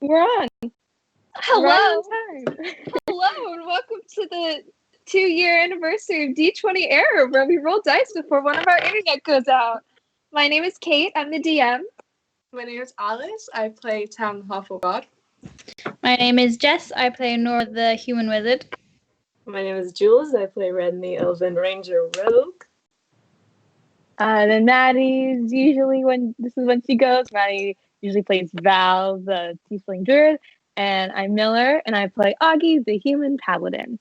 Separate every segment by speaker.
Speaker 1: We're on.
Speaker 2: Hello.
Speaker 1: Right on time.
Speaker 2: Hello, and welcome to the 2-year anniversary of D20 Error, where we roll dice before one of our internet goes out. My name is Kate. I'm the DM.
Speaker 3: My name is Alice. I play Tam the Lawful God.
Speaker 1: My name is Jess. I play Nora the Human Wizard.
Speaker 4: My name is Jules. I play Ren the Elven Ranger Rogue.
Speaker 1: And Maddie's usually when she goes. Maddie usually plays Val, the Tiefling Druid. And I'm Miller, and I play Augie, the Human Paladin.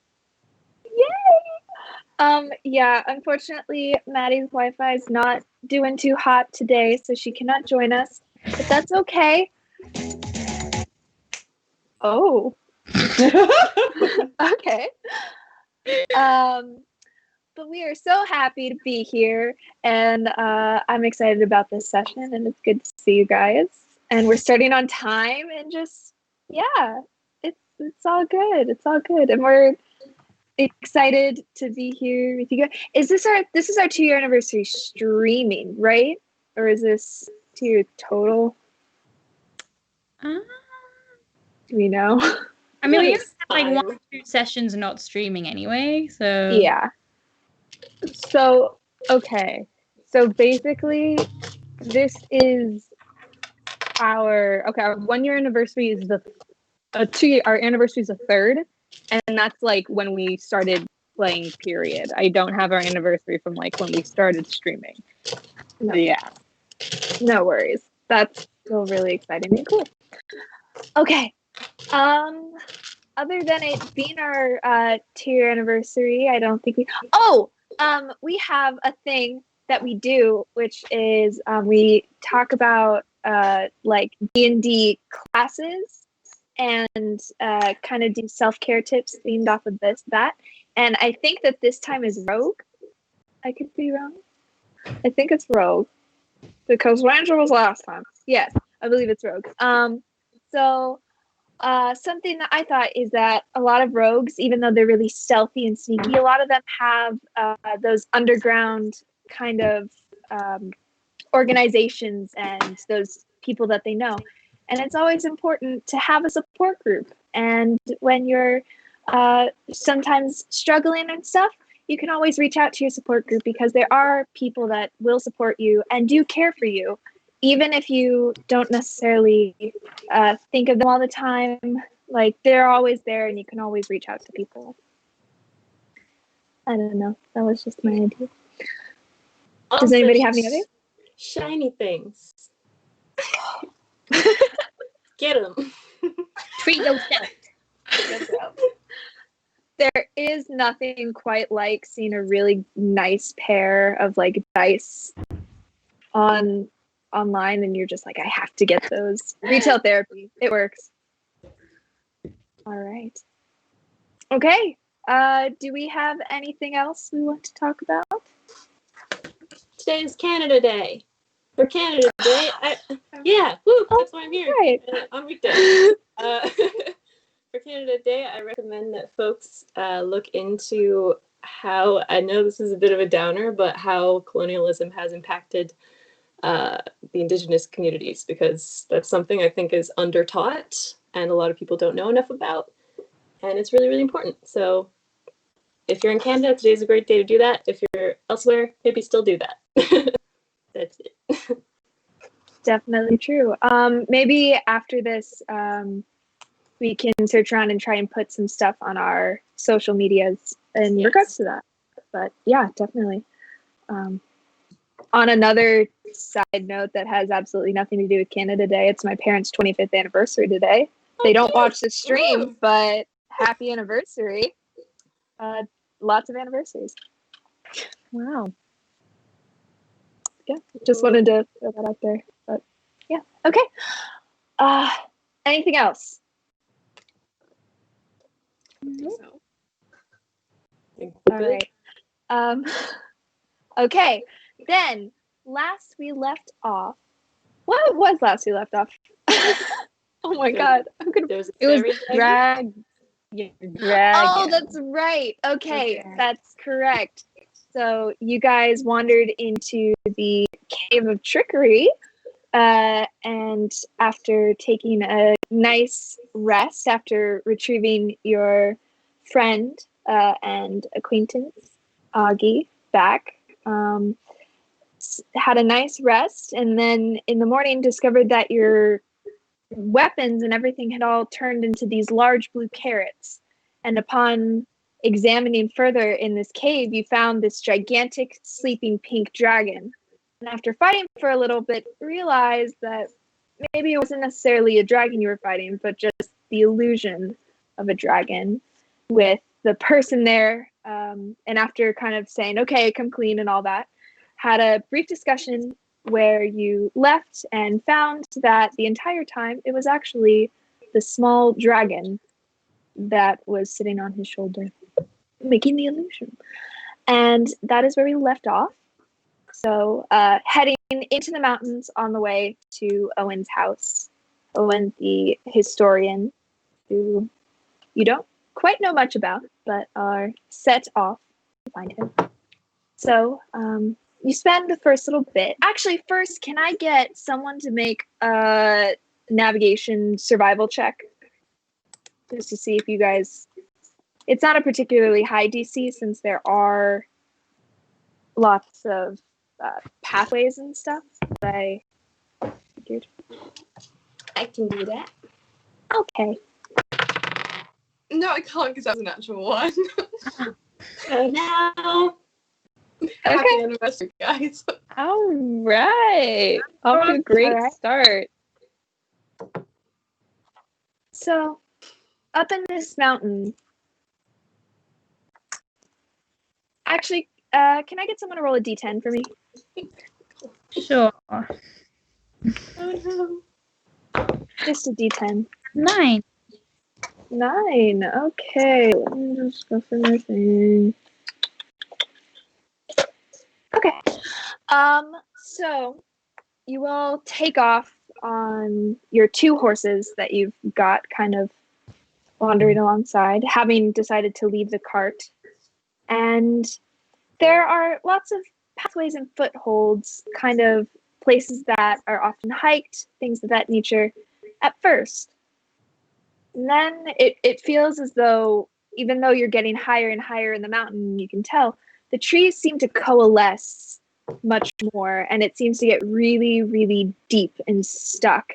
Speaker 2: Yay! Yeah, unfortunately, Maddie's Wi-Fi is not doing too hot today, so she cannot join us. But that's okay. Oh. Okay. But we are so happy to be here, and I'm excited about this session, and it's good to see you guys. And we're starting on time, and just it's all good. It's all good, and we're excited to be here with you guys. This is our 2-year anniversary streaming, right? Or is this 2-year total? Do we know?
Speaker 1: I mean, we have like 1 or 2 sessions not streaming anyway, so
Speaker 2: Yeah. So, okay. So basically, this is our 1-year anniversary is our anniversary is the 3rd, and that's like when we started playing, period. I don't have our anniversary from like when we started streaming. No. Yeah. No worries. That's still really exciting and cool. Okay. Other than it being our 2-year anniversary, I don't think we have a thing that we do, which is we talk about like D&D classes and kind of do self-care tips themed off of that. And I think that this time is Rogue. I could be wrong. I think it's Rogue because Ranger was last time. Yes, I believe it's Rogue. Something that I thought is that a lot of rogues, even though they're really stealthy and sneaky, a lot of them have those underground kind of organizations and those people that they know. And it's always important to have a support group. And when you're sometimes struggling and stuff, you can always reach out to your support group because there are people that will support you and do care for you. Even if you don't necessarily think of them all the time, like they're always there and you can always reach out to people. I don't know. That was just my idea.
Speaker 4: Also,
Speaker 2: does anybody have any other?
Speaker 4: Shiny things. Get them.
Speaker 1: treat yourself.
Speaker 2: There is nothing quite like seeing a really nice pair of like dice online and you're just like, I have to get those. Retail therapy. It works. All right. Okay. Do we have anything else we want to talk about?
Speaker 4: Today is Canada Day. For Canada Day, that's why I'm here.
Speaker 2: Right.
Speaker 4: On weekdays. For Canada Day, I recommend that folks look into how, I know this is a bit of a downer, but how colonialism has impacted the Indigenous communities, because that's something I think is undertaught and a lot of people don't know enough about, and it's really, really important. So if you're in Canada, today's a great day to do that. If you're elsewhere, maybe still do that. That's it.
Speaker 2: Definitely true. Maybe after this, we can search around and try and put some stuff on our social medias in regards to that. But yeah, definitely. On another side note that has absolutely nothing to do with Canada Day, it's my parents' 25th anniversary today. They don't watch the stream, but happy anniversary. Lots of anniversaries.
Speaker 1: Wow.
Speaker 2: Yeah, just wanted to throw that out there. But yeah, okay. Anything else? All right. Okay. Then last we left off. What was last we left off? Oh my god.
Speaker 4: There's
Speaker 1: It was drag. Yeah, dragon.
Speaker 2: Oh, that's right. Okay, that's correct. So you guys wandered into the Cave of Trickery, And after taking a nice rest, after retrieving your friend and acquaintance, Augie, back, had a nice rest, and then in the morning discovered that your weapons and everything had all turned into these large blue carrots. And upon examining further in this cave, you found this gigantic sleeping pink dragon. And after fighting for a little bit, realized that maybe it wasn't necessarily a dragon you were fighting, but just the illusion of a dragon with the person there. And after kind of saying, okay, come clean and all that, had a brief discussion where you left and found that the entire time it was actually the small dragon that was sitting on his shoulder, making the illusion. And that is where we left off. So heading into the mountains on the way to Owen's house. Owen, the historian, who you don't quite know much about, but are set off to find him. So you spend the first little bit. Actually, first, can I get someone to make a navigation survival check? Just to see if you guys... It's not a particularly high DC since there are lots of pathways and stuff. But I figured.
Speaker 4: I can do that.
Speaker 2: Okay.
Speaker 3: No, I can't because that was a natural one.
Speaker 4: Oh no!
Speaker 3: Happy anniversary, guys.
Speaker 1: All right. Off to a great
Speaker 2: All right.
Speaker 1: start.
Speaker 2: So, up in this mountain... Actually, can I get someone to roll a d10 for me?
Speaker 1: Sure.
Speaker 4: Oh no!
Speaker 2: Just a d10.
Speaker 1: 9.
Speaker 2: 9. Okay, let me just go for my thing. Okay. So you will take off on your 2 horses that you've got kind of wandering alongside, having decided to leave the cart. And there are lots of pathways and footholds, kind of places that are often hiked, things of that nature at first. And then it feels as though, even though you're getting higher and higher in the mountain, you can tell, the trees seem to coalesce much more, and it seems to get really, really deep and stuck.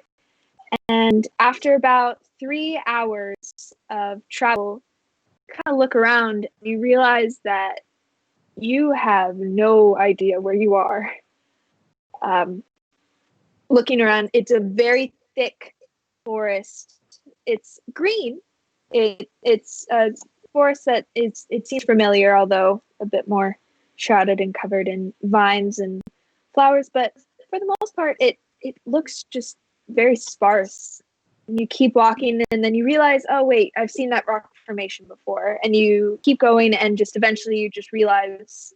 Speaker 2: And after about 3 hours of travel, kind of look around, you realize that you have no idea where you are. Looking around, it's a very thick forest. It's green. It's a forest that it seems familiar, although a bit more shrouded and covered in vines and flowers. But for the most part, it looks just very sparse. And you keep walking, and then you realize, oh wait, I've seen that rock formation before. And you keep going, and just eventually you just realize,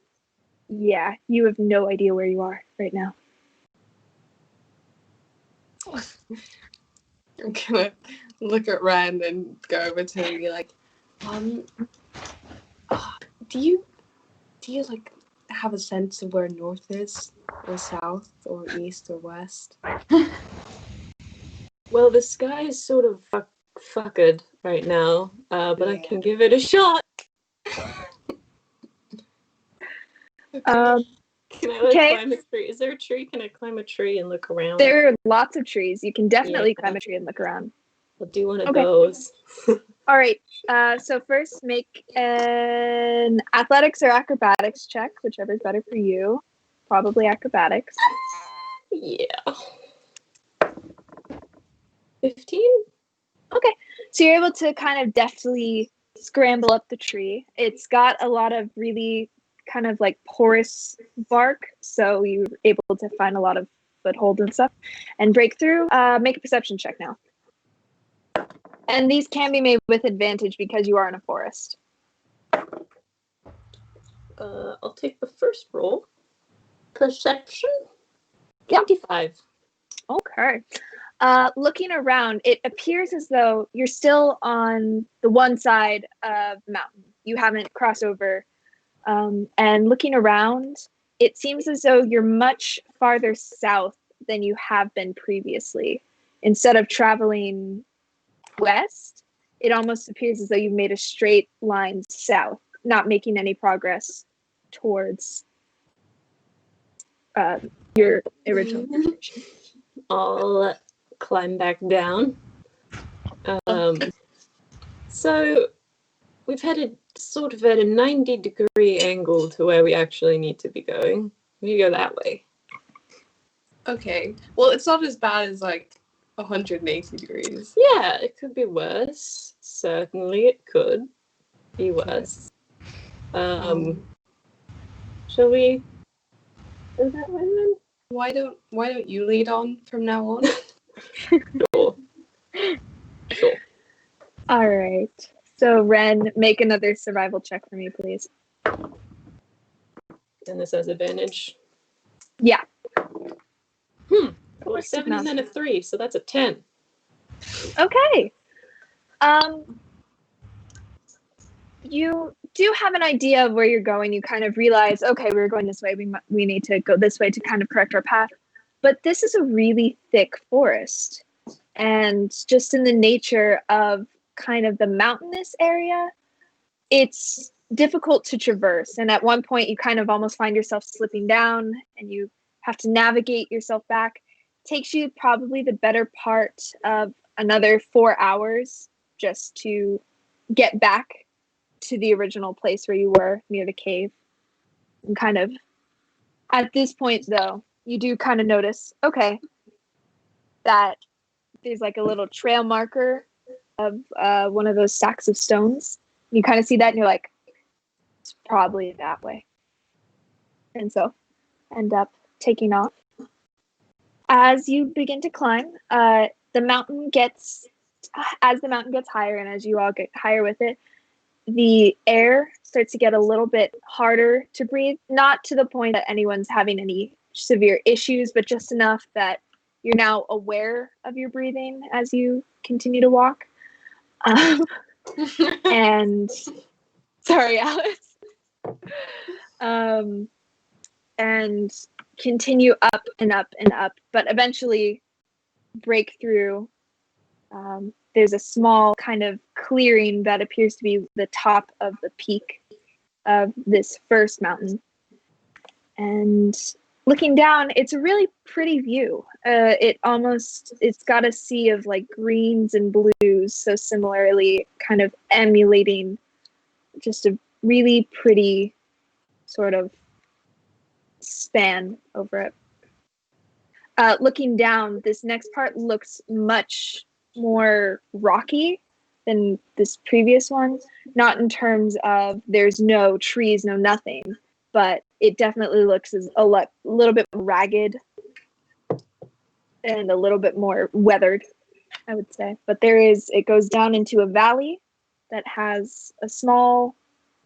Speaker 2: yeah, you have no idea where you are right now.
Speaker 3: I'm gonna look at Rand and go over to him and be like, do you like have a sense of where north is, or south, or east, or west?
Speaker 4: Well, the sky is sort of fucked right now, but I can give it a shot. Can I climb a tree? Is there a tree? Can I climb a tree and look around?
Speaker 2: There are lots of trees. You can definitely climb a tree and look around.
Speaker 4: I'll do one of those.
Speaker 2: All right. So first, make an athletics or acrobatics check, whichever is better for you. Probably acrobatics.
Speaker 4: Yeah. 15?
Speaker 2: Okay. So you're able to kind of deftly scramble up the tree. It's got a lot of really kind of like porous bark, so you're able to find a lot of foothold and stuff and break through. Make a perception check now. And these can be made with advantage because you are in a forest.
Speaker 4: I'll take the first roll. Perception? 25.
Speaker 2: Okay. Looking around, it appears as though you're still on the one side of the mountain. You haven't crossed over. And looking around, it seems as though you're much farther south than you have been previously. Instead of traveling west, it almost appears as though you've made a straight line south, not making any progress towards your original destination.
Speaker 4: I'll climb back down. So we've headed sort of at a 90-degree angle to where we actually need to be going. We go that way.
Speaker 3: Okay. Well, it's not as bad as like 180 degrees.
Speaker 4: Yeah, it could be worse. Certainly it could be worse. Shall we go that way then?
Speaker 3: Why don't you lead on from now on?
Speaker 4: Sure. Sure.
Speaker 2: All right. So Ren, make another survival check for me, please.
Speaker 4: And this has advantage.
Speaker 2: Yeah.
Speaker 4: Well, 7 and then a 3, so that's a 10.
Speaker 2: Okay. You do have an idea of where you're going. You kind of realize, okay, we're going this way. We need to go this way to kind of correct our path. But this is a really thick forest. And just in the nature of kind of the mountainous area, it's difficult to traverse. And at one point, you kind of almost find yourself slipping down and you have to navigate yourself back. It takes you probably the better part of another 4 hours just to get back to the original place where you were near the cave. And kind of at this point, though, you do kind of notice, okay, that there's like a little trail marker of one of those stacks of stones. You kind of see that and you're like, it's probably that way. And so end up taking off. As you begin to climb, as the mountain gets higher and as you all get higher with it, the air starts to get a little bit harder to breathe, not to the point that anyone's having any severe issues, but just enough that you're now aware of your breathing as you continue to walk. And sorry, Alice. And continue up and up and up, but eventually break through. There's a small kind of clearing that appears to be the top of the peak of this first mountain. And looking down, it's a really pretty view. It's got a sea of like greens and blues, so similarly kind of emulating just a really pretty sort of span over it. Looking down, this next part looks much more rocky than this previous one. Not in terms of there's no trees, no nothing, but it definitely looks as a little bit ragged and a little bit more weathered, I would say. But it goes down into a valley that has a small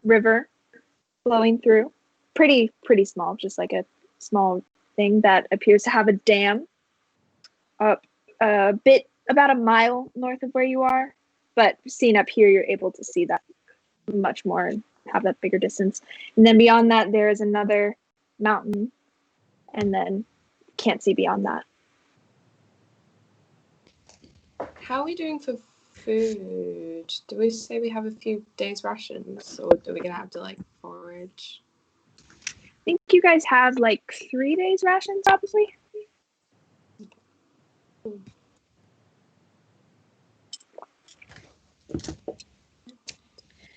Speaker 2: river flowing through. Pretty small, just like a small thing that appears to have a dam up a bit about a mile north of where you are, but seen up here you're able to see that much more and have that bigger distance. And then beyond that there is another mountain, and then can't see beyond that.
Speaker 3: How are we doing for food? Do we say we have a few days rations, or are we gonna have to like forage?
Speaker 2: I think you guys have like 3 days rations probably.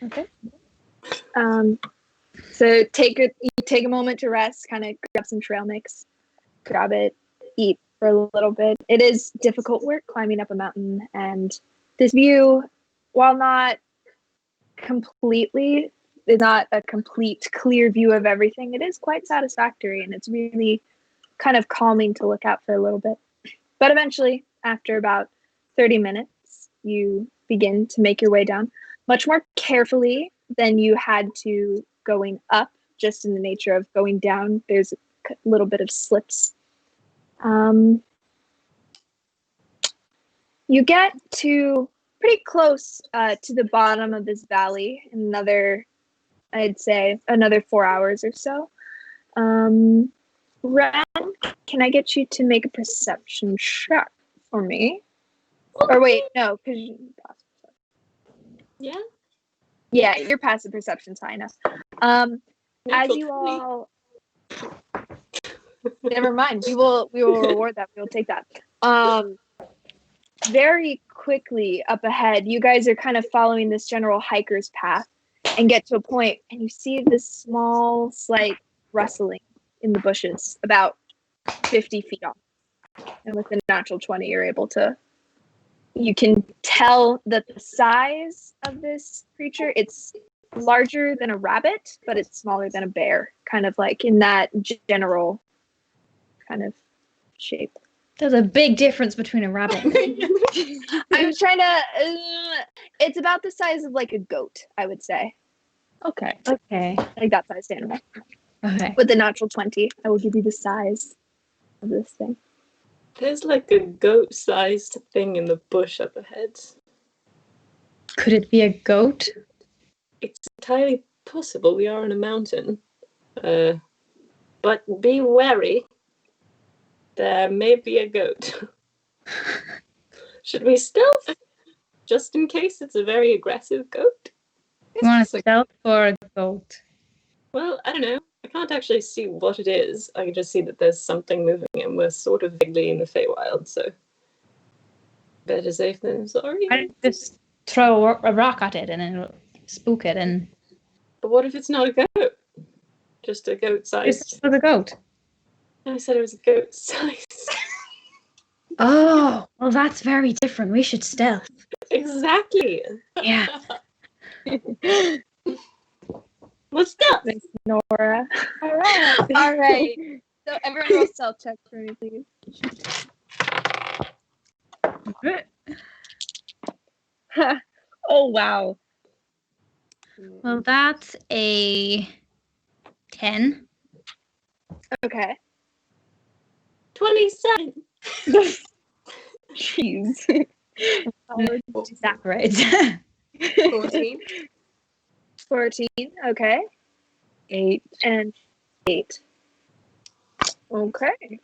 Speaker 2: Okay. So take a moment to rest, kind of grab some trail mix, grab it, eat for a little bit. It is difficult work climbing up a mountain, and this view, while not a complete clear view of everything, it is quite satisfactory, and it's really kind of calming to look at for a little bit. But eventually, after about 30 minutes, you begin to make your way down much more carefully than you had to going up, just in the nature of going down. There's a little bit of slips. You get to pretty close to the bottom of this valley in I'd say another 4 hours or so. Ren, can I get you to make a perception check for me? Or wait, no, because
Speaker 4: Yeah.
Speaker 2: yeah, your passive perception's high enough. As
Speaker 4: Natural
Speaker 2: you
Speaker 4: 20.
Speaker 2: all, never mind. We will reward that. We will take that. Very quickly up ahead, you guys are kind of following this general hiker's path, and get to a point, and you see this small, slight rustling in the bushes, about 50 feet off. And with a natural 20, you're able to. You can tell that the size of this creature, it's larger than a rabbit, but it's smaller than a bear, kind of like in that general kind of shape.
Speaker 5: There's a big difference between a rabbit.
Speaker 2: I'm trying to. It's about the size of like a goat, I would say.
Speaker 1: Okay.
Speaker 5: Okay.
Speaker 2: Like that sized animal.
Speaker 5: Okay.
Speaker 2: With the natural 20, I will give you the size of this thing.
Speaker 4: There's like a goat-sized thing in the bush up ahead.
Speaker 5: Could it be a goat?
Speaker 4: It's entirely possible. We are on a mountain. But be wary. There may be a goat. Should we stealth? Just in case it's a very aggressive goat?
Speaker 5: You want to stealth for a goat?
Speaker 4: Well, I don't know. I can't actually see what it is. I can just see that there's something moving and we're sort of vaguely in the Feywild, so better safe than sorry.
Speaker 5: I just throw a rock at it and it'll spook it and
Speaker 4: But what if it's not a goat? Just a
Speaker 5: it's
Speaker 4: goat-sized...
Speaker 5: for the goat.
Speaker 4: I said it was a goat-sized.
Speaker 5: Oh, well, that's very different. We should stealth.
Speaker 4: Exactly.
Speaker 5: Yeah.
Speaker 4: Let's stealth.
Speaker 2: Thanks, Nora. All right. So everyone roll stealth check for me, please.
Speaker 1: Oh, wow.
Speaker 5: Well, that's a 10.
Speaker 2: Okay.
Speaker 4: 27.
Speaker 1: Jeez.
Speaker 5: That right.
Speaker 3: 14.
Speaker 2: 14. Okay.
Speaker 1: 8.
Speaker 2: And 8. Okay.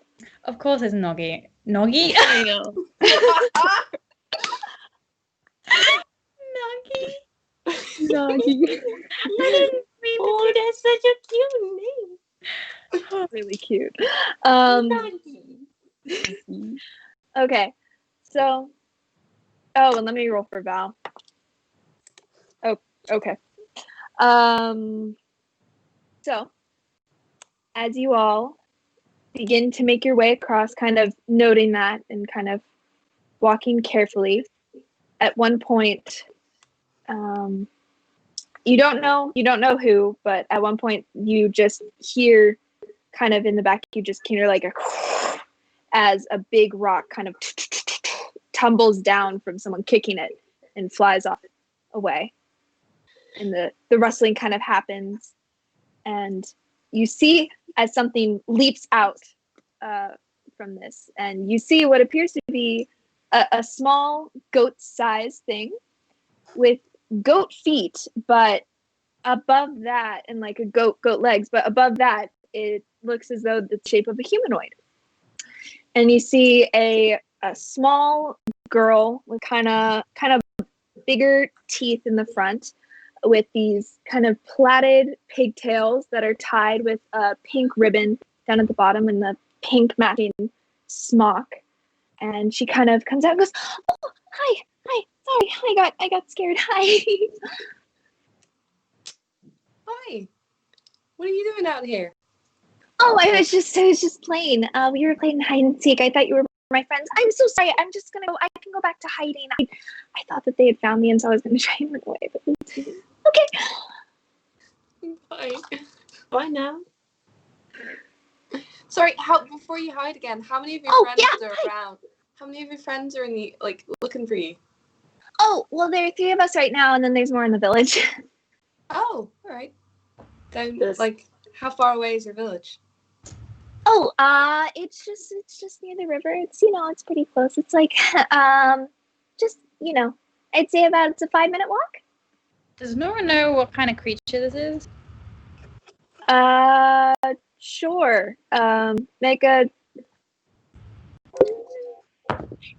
Speaker 5: Of course, it's Noggy. Noggy?
Speaker 1: I know.
Speaker 5: Noggy.
Speaker 1: Doggy.
Speaker 4: Oh, that's such a cute name.
Speaker 2: Really cute.
Speaker 4: Noggy.
Speaker 2: Okay. So, oh, and let me roll for Val. Oh, okay. So, as you all begin to make your way across, kind of noting that and kind of walking carefully, at one point, you don't know who, but at one point you just hear kind of in the back, you just hear like a as a big rock kind of tumbles down from someone kicking it and flies off away. And the rustling kind of happens, and you see as something leaps out from this, and you see what appears to be a small goat-sized thing with goat feet, but above that, and like a goat legs, but above that, it looks as though the shape of a humanoid. And you see a small girl with kind of bigger teeth in the front, with these kind of plaited pigtails that are tied with a pink ribbon down at the bottom and the pink matching smock. And she kind of comes out and goes, "Oh, hi, sorry, I got scared. Hi."
Speaker 3: Hi. What are you doing out here?
Speaker 2: Oh, I was just playing. We were playing hide and seek. I thought you were my friends. I'm so sorry. I'm just gonna go. I can go back to hiding. I thought that they had found me, and so I was gonna try and run away. But okay.
Speaker 3: Bye.
Speaker 4: Bye now.
Speaker 3: Sorry, before you hide again, how many of your friends are around? How many of your friends are in the looking for you?
Speaker 2: Oh, well, there are 3 of us right now, and then there's more in the village.
Speaker 3: Oh, all right. Then,
Speaker 4: Yes.
Speaker 3: how far away is your village?
Speaker 2: Oh, it's just near the river. It's it's pretty close. It's like just I'd say it's a 5-minute walk.
Speaker 5: Does Nora know what kind of creature this is?
Speaker 2: Sure. Make a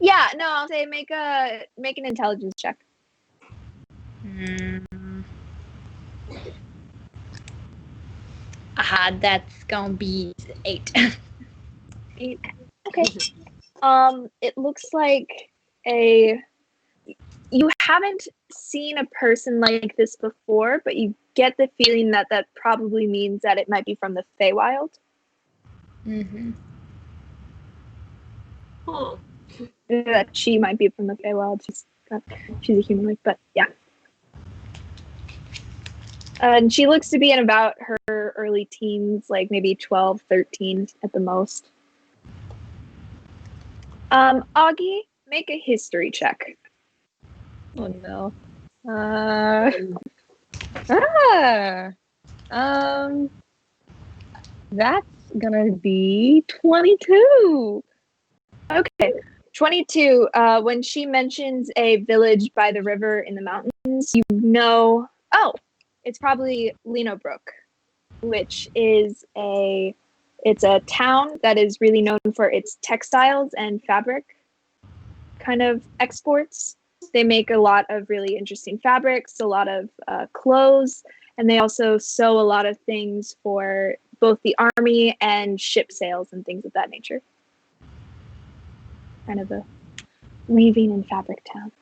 Speaker 2: Yeah, no, I'll say make an intelligence check.
Speaker 5: That's gonna be 8.
Speaker 2: 8. Okay. It looks like you haven't seen a person like this before, but you get the feeling that probably means that it might be from the Feywild.
Speaker 5: Mm-hmm.
Speaker 4: Oh.
Speaker 2: That she might be from the Feywild. She's a humanoid, but yeah. And she looks to be in about her early teens, like maybe 12, 13 at the most. Augie, make a history check.
Speaker 1: Oh no. That's gonna be 22.
Speaker 2: Okay. 22, when she mentions a village by the river in the mountains, you know, it's probably Linobrook, which is it's a town that is really known for its textiles and fabric kind of exports. They make a lot of really interesting fabrics, a lot of clothes, and they also sew a lot of things for both the army and ship sails and things of that nature. Kind of a weaving and fabric town.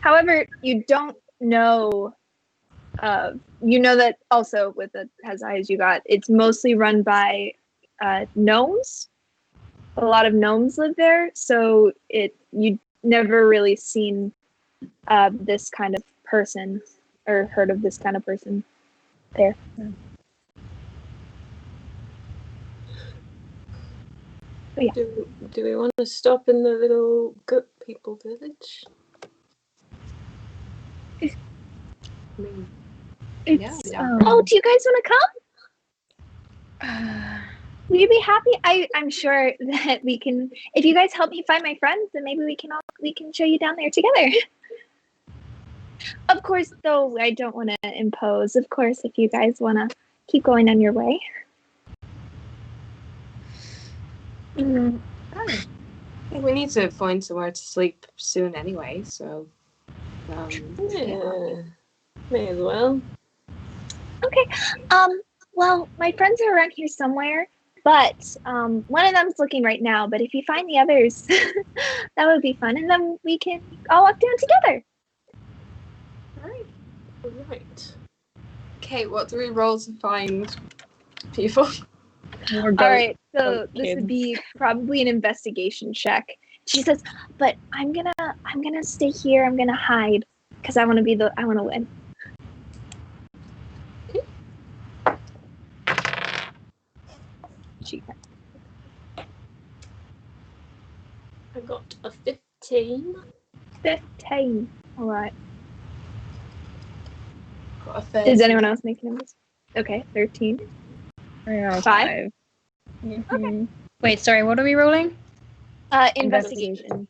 Speaker 2: However, you don't know, you know that also with the as high as you got, it's mostly run by gnomes. A lot of gnomes live there, so you never really seen this kind of person or heard of this kind of person there. But yeah.
Speaker 4: Do we want to stop in the little goat people village?
Speaker 3: I mean,
Speaker 2: It's,
Speaker 3: yeah.
Speaker 2: Oh, do you guys want to come? Will you be happy? I'm sure that we can. If you guys help me find my friends, then maybe we can show you down there together. Of course, though, I don't want to impose. Of course, if you guys want to keep going on your way.
Speaker 3: I think we need to find somewhere to sleep soon anyway, so
Speaker 4: Yeah, may as well.
Speaker 2: Okay. Well, my friends are around here somewhere, but one of them's looking right now. But if you find the others, that would be fun, and then we can all walk down together.
Speaker 4: Right.
Speaker 3: Okay, what do we roll to find people?
Speaker 1: More
Speaker 2: All right, so
Speaker 1: goat
Speaker 2: this would
Speaker 1: kids.
Speaker 2: be probably an investigation check. She says, "But I'm gonna stay here. I'm gonna hide because I want to win." She
Speaker 4: I got a 15.
Speaker 2: 15. All right.
Speaker 3: Got a third.
Speaker 2: Is anyone else making numbers? Okay, 13.
Speaker 1: I got
Speaker 2: 5.
Speaker 1: 5. Mhm.
Speaker 5: Wait, sorry, what are we rolling?
Speaker 2: Investigation.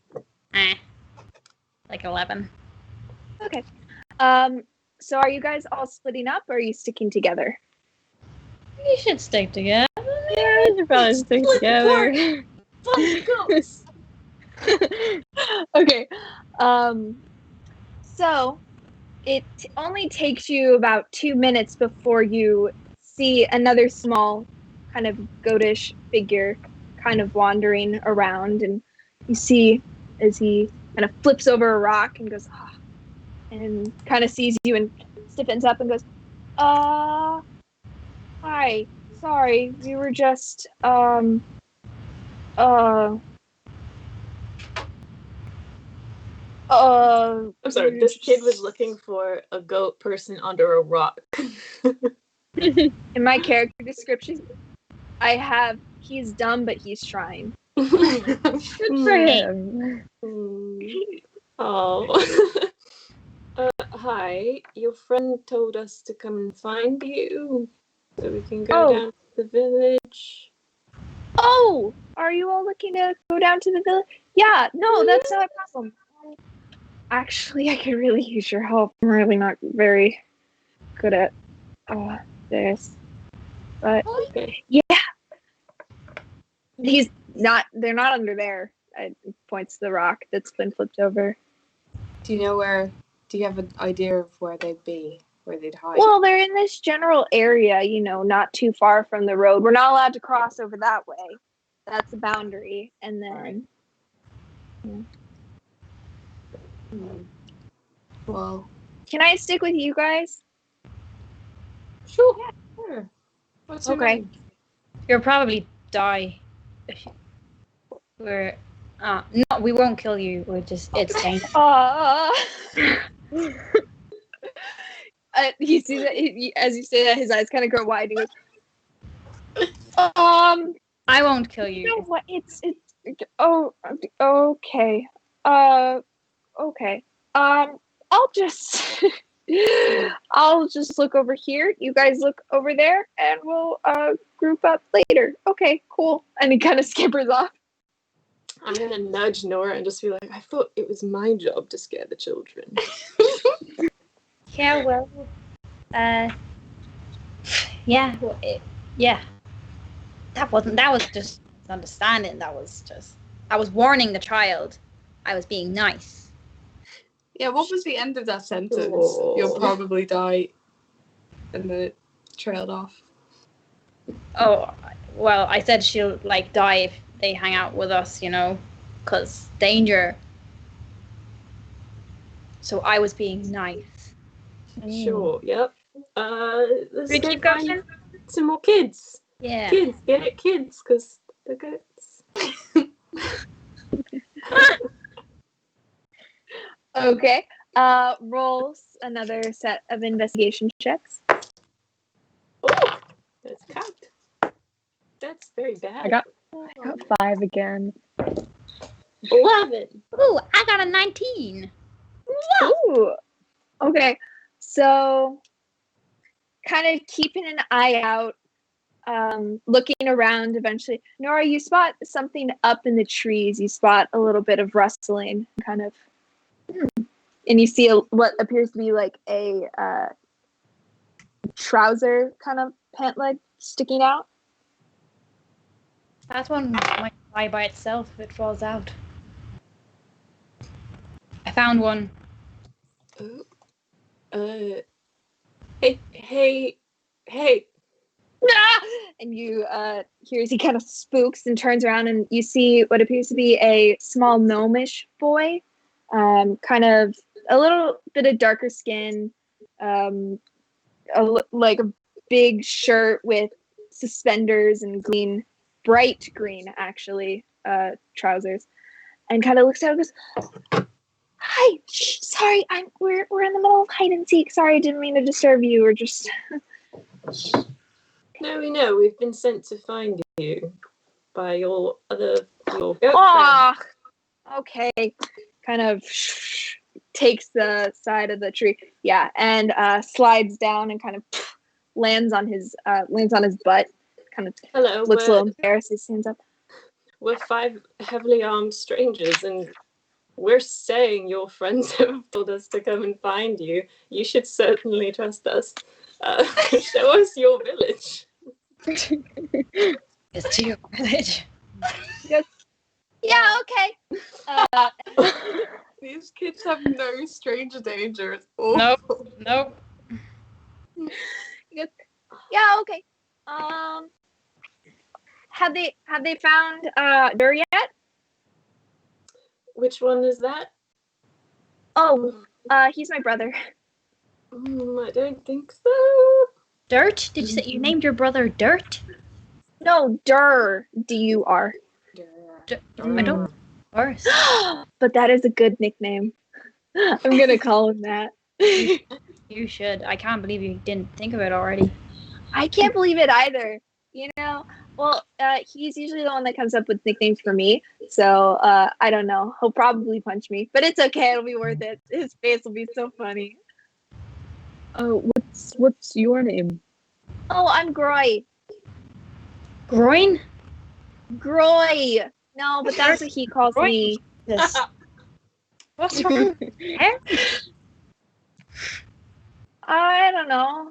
Speaker 5: Like 11.
Speaker 2: Okay. So are you guys all splitting up or are you sticking together?
Speaker 5: We should stick together.
Speaker 1: Yeah, we should probably stick together.
Speaker 4: Find goats!
Speaker 2: Okay. So it only takes you about 2 minutes before you see another small kind of goatish figure kind of wandering around, and you see as he kind of flips over a rock and goes, ah, and kind of sees you and stiffens up and goes, hi, sorry, we were just,
Speaker 4: I'm sorry, this kid was looking for a goat person under a rock.
Speaker 2: in my character description, I have, he's dumb, but he's trying.
Speaker 1: Good for him.
Speaker 4: Oh. Hi, your friend told us to come and find you so we can go down to the village.
Speaker 2: Oh, are you all looking to go down to the village? Yeah, no, that's not a problem. Actually, I could really use your help. I'm really not very good at this. But
Speaker 4: Okay.
Speaker 2: yeah, They're not under there. It points to the rock that's been flipped over.
Speaker 3: Do you have an idea of where they'd be, where they'd hide?
Speaker 2: Well, they're in this general area, not too far from the road. We're not allowed to cross over that way. That's the boundary. And then,
Speaker 3: Well,
Speaker 2: can I stick with you guys?
Speaker 3: sure. What's your
Speaker 2: Okay.
Speaker 3: name?
Speaker 5: You'll probably die. If you... No, we won't kill you. It's dangerous.
Speaker 2: He sees that as you say that, his eyes kind of grow wide. He goes,
Speaker 5: I won't kill you.
Speaker 2: You know what? Okay. Okay. I'll just look over here. You guys look over there, and we'll group up later. Okay, cool. And he kind of scampers off.
Speaker 4: I'm gonna nudge Nora and just be like, I thought it was my job to scare the children.
Speaker 5: Yeah, well, yeah, yeah. That was just misunderstanding. I was warning the child. I was being nice.
Speaker 3: Yeah, what was the end of that sentence?
Speaker 4: Oh.
Speaker 3: You'll probably die. And then it trailed off.
Speaker 5: Oh, well, I said she'll, die if they hang out with us, because danger. So I was being nice.
Speaker 4: Sure, yep. Let's
Speaker 5: We
Speaker 4: go
Speaker 5: keep
Speaker 4: find
Speaker 5: going?
Speaker 4: some more kids.
Speaker 5: Yeah.
Speaker 4: Kids, get it, kids, because they're goats.
Speaker 2: Okay. Rolls another set of investigation checks.
Speaker 4: Oh, that's cocked. That's very bad.
Speaker 1: I got 5 again.
Speaker 4: 11.
Speaker 5: Ooh, I got a 19.
Speaker 2: Ooh. Okay. So, kind of keeping an eye out, looking around eventually. Nora, you spot something up in the trees. You spot a little bit of rustling, kind of. And you see what appears to be like a trouser kind of pant leg sticking out.
Speaker 5: That one might fly by itself if it falls out. I found one.
Speaker 4: Hey.
Speaker 2: And you hear as he kind of spooks and turns around, and you see what appears to be a small gnomish boy, kind of a little bit of darker skin, like a big shirt with suspenders and bright green actually, trousers, and kind of looks out and goes, "Hi, sorry, we're in the middle of hide and seek. Sorry, I didn't mean to disturb you. We're just."
Speaker 4: No, we know. We've been sent to find you by your goat friend.
Speaker 2: Oh, okay. Kind of takes the side of the tree, yeah, and slides down and kind of lands on his butt. Kind of
Speaker 4: Hello,
Speaker 2: looks a little embarrassed. He stands up.
Speaker 4: We're 5 heavily armed strangers, and we're saying your friends have told us to come and find you. You should certainly trust us. Show us your village.
Speaker 5: It's to your village.
Speaker 2: Yeah, okay.
Speaker 3: These kids have no stranger danger. It's awful.
Speaker 5: Nope.
Speaker 2: Yeah, okay. Have they found Dur yet?
Speaker 4: Which one is that?
Speaker 2: Oh, he's my brother.
Speaker 4: I don't think so.
Speaker 5: Dirt? Did you say you named your brother Dirt?
Speaker 2: No, Dur. D-U-R.
Speaker 5: I don't. Of course.
Speaker 2: But that is a good nickname. I'm gonna call him that.
Speaker 5: You should. I can't believe you didn't think of it already.
Speaker 2: I can't believe it either. Well, he's usually the one that comes up with nicknames for me. So I don't know. He'll probably punch me, but it's okay. It'll be worth it. His face will be so funny.
Speaker 1: What's your name?
Speaker 2: Oh, I'm Groy.
Speaker 5: Groin?
Speaker 2: Groy. No, but that's what he calls
Speaker 5: Groy?
Speaker 2: me. Yes.
Speaker 5: What's wrong? Hair?
Speaker 2: I don't know.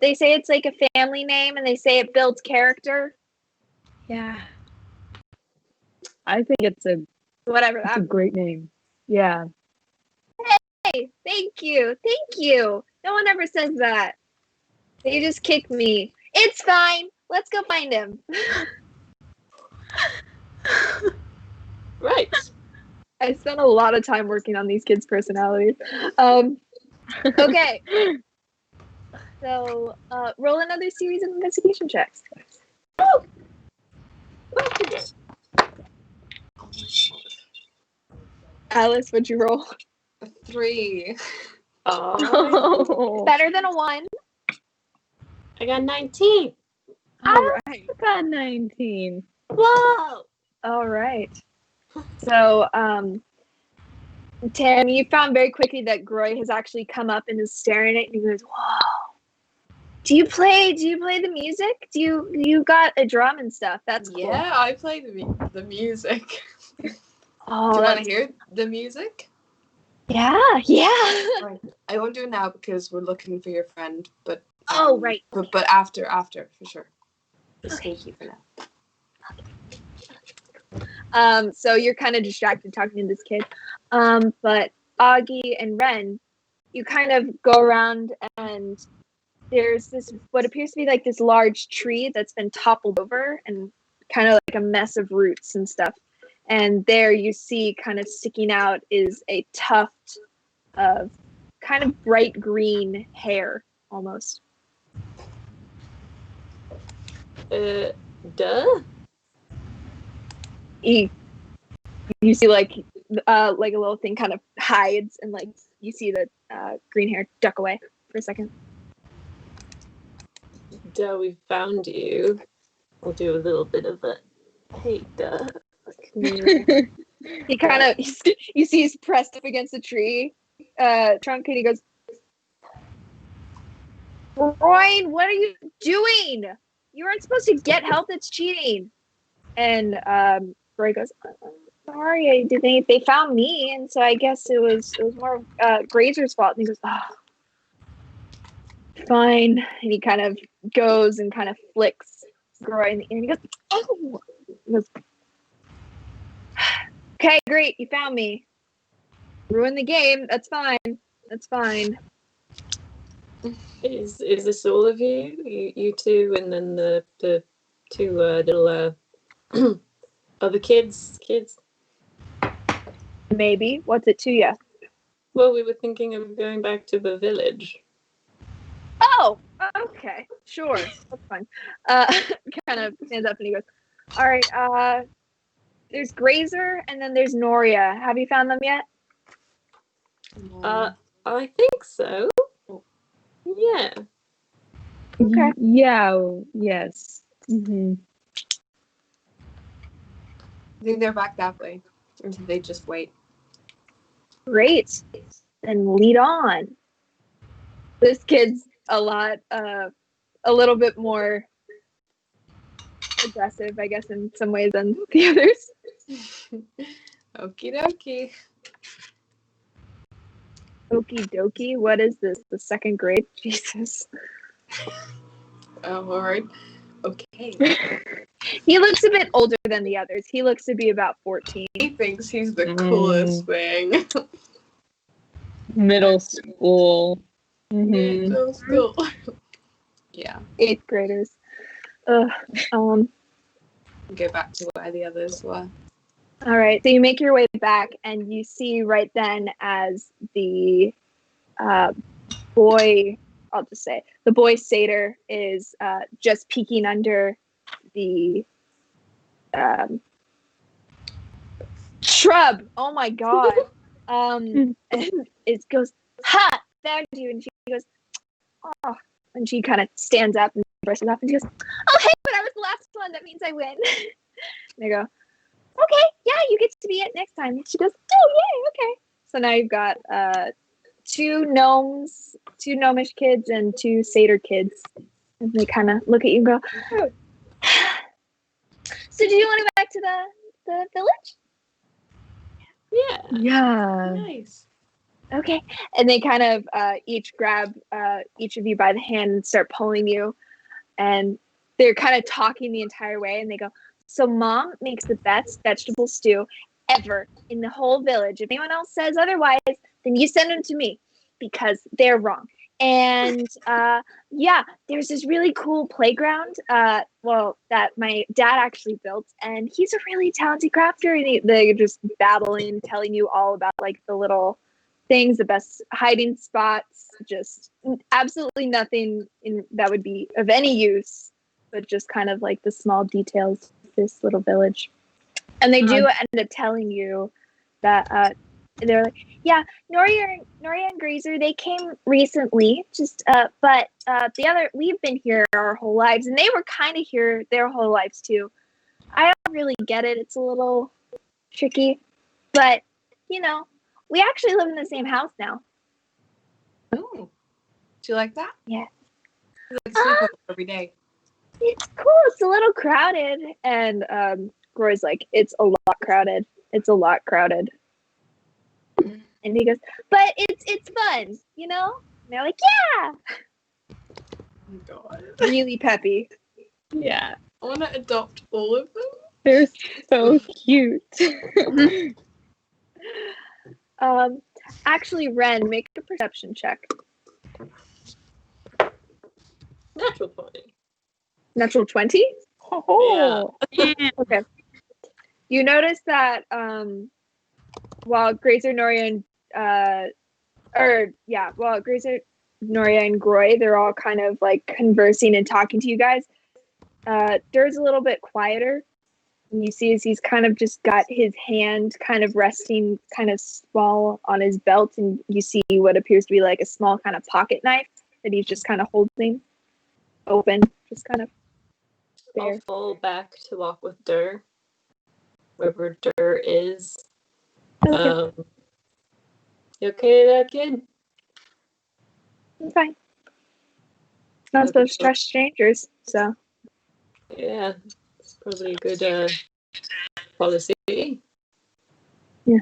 Speaker 2: They say it's like a family name, and they say it builds character.
Speaker 5: Yeah.
Speaker 1: I think it's a
Speaker 2: Whatever
Speaker 1: it's a
Speaker 2: that.
Speaker 1: great name. Yeah.
Speaker 2: Hey, thank you. No one ever says that. They just kick me. It's fine. Let's go find him.
Speaker 4: Right.
Speaker 2: I spent a lot of time working on these kids' personalities. Okay. So, roll another series of investigation checks. Alice, what'd you roll?
Speaker 3: 3.
Speaker 4: Oh,
Speaker 2: Better than a 1.
Speaker 4: I got 19.
Speaker 2: All right.
Speaker 1: got 19.
Speaker 4: Whoa.
Speaker 2: All right. So, Tam, you found very quickly that Groy has actually come up and is staring at you and he goes, "Whoa. Do you play the music? Do you got a drum and stuff? That's cool."
Speaker 3: Yeah, I play the music.
Speaker 2: Oh,
Speaker 3: Do you want
Speaker 2: that's-
Speaker 3: to hear the music?
Speaker 2: Yeah.
Speaker 3: Right. I won't do it now because we're looking for your friend, but
Speaker 2: Oh, right.
Speaker 3: But after for sure. Just
Speaker 2: Okay.
Speaker 3: sneaky for now.
Speaker 2: So you're kind of distracted talking to this kid. But Augie and Ren, you kind of go around and there's this, what appears to be like this large tree that's been toppled over and kind of like a mess of roots and stuff. And there you see kind of sticking out is a tuft of kind of bright green hair almost.
Speaker 4: Duh.
Speaker 2: You see like a little thing kind of hides and like you see the green hair duck away for a second.
Speaker 4: Duh, we found you. I'll do a little bit of a hey, duh. Come here.
Speaker 2: He kind of you see he's pressed up against the tree trunk and he goes, "Roy, what are you doing? You aren't supposed to get help. That's cheating." And Roy goes, "Sorry, they found me, and so I guess it was more Grazer's fault." And he goes, "Oh, fine." And he kind of goes and kind of flicks Groy in the ear and he goes, "Oh." He goes, "Okay, great, you found me. Ruined the game. That's fine. That's fine."
Speaker 4: Is this all of you? You two, and then the two little other kids?
Speaker 2: Maybe. What's it to you?
Speaker 4: Well, we were thinking of going back to the village.
Speaker 2: Oh, okay, sure, that's fine. Kind of stands up and he goes, "All right, there's Grazer and then there's Noria. Have you found them yet?"
Speaker 4: I think so. Yeah.
Speaker 2: Okay.
Speaker 1: Yeah. Yes. Mm-hmm.
Speaker 3: I think they're back that way. Or did they just wait?
Speaker 2: Great. Then lead on. This kid's a little bit more aggressive, I guess, in some ways than the others.
Speaker 3: Okie dokie.
Speaker 2: Okie dokie. What is this? The second grade? Jesus.
Speaker 3: Oh, all right. Okay.
Speaker 2: He looks a bit older than the others. He looks to be about 14.
Speaker 3: He thinks he's the coolest thing.
Speaker 1: Middle school. Mm-hmm.
Speaker 3: Middle school. Yeah.
Speaker 2: 8th graders.
Speaker 3: Go back to where the others were.
Speaker 2: All right, so you make your way back, and you see right then as the boy, I'll just say, the boy satyr is just peeking under the shrub. Oh my god! And it goes, "Ha! Found you!" And she goes, "Oh!" And she kind of stands up and brushes off, and she goes, "Oh hey, but I was the last one. That means I win." And I go, "Okay, yeah, you get to be it next time." And she goes, "Oh, yay, okay." So now you've got 2 gnomish kids and 2 satyr kids. And they kind of look at you and go, "So do you want to go back to the village?"
Speaker 4: Yeah.
Speaker 1: Yeah.
Speaker 3: Nice.
Speaker 2: Okay. And they kind of each grab each of you by the hand and start pulling you. And they're kind of talking the entire way. And they go, So Mom makes the best vegetable stew ever in the whole village. If anyone else says otherwise, then you send them to me because they're wrong. And yeah, there's this really cool playground, that my dad actually built, and he's a really talented crafter. And they're just babbling, telling you all about like the little things, the best hiding spots, just absolutely nothing that would be of any use, but just kind of like the small details of this little village. And they do end up telling you that they're like, yeah, Noria and Grazer, they came recently, but we've been here our whole lives, and they were kind of here their whole lives too. I don't really get it. It's a little tricky, but we actually live in the same house now.
Speaker 3: Oh, do you like that?
Speaker 2: Yeah.
Speaker 3: You like sleep every day.
Speaker 2: It's cool. It's a little crowded, and Roy's like, it's a lot crowded. It's a lot crowded. And he goes, but it's fun, And they're like, yeah.
Speaker 3: Oh God.
Speaker 2: Really peppy.
Speaker 1: Yeah.
Speaker 3: I want to adopt all of them.
Speaker 1: They're so cute.
Speaker 2: Actually, Ren, make a perception check.
Speaker 4: Natural 20.
Speaker 2: Natural 20?
Speaker 1: Oh.
Speaker 5: Yeah.
Speaker 2: Okay. You notice that while Grazer, Noria, Grazer, Noria, and Groy, they're all kind of like conversing and talking to you guys. Dur's a little bit quieter. And you see as he's kind of just got his hand kind of resting kind of small on his belt, and you see what appears to be like a small kind of pocket knife that he's just kind of holding open, just kind of there.
Speaker 4: I'll fall back to walk with Dur, wherever Dur is.
Speaker 2: Okay.
Speaker 4: You okay there, kid?
Speaker 2: I'm fine. Not supposed to trust strangers, so.
Speaker 4: Yeah, it's probably a good policy.
Speaker 2: Yeah.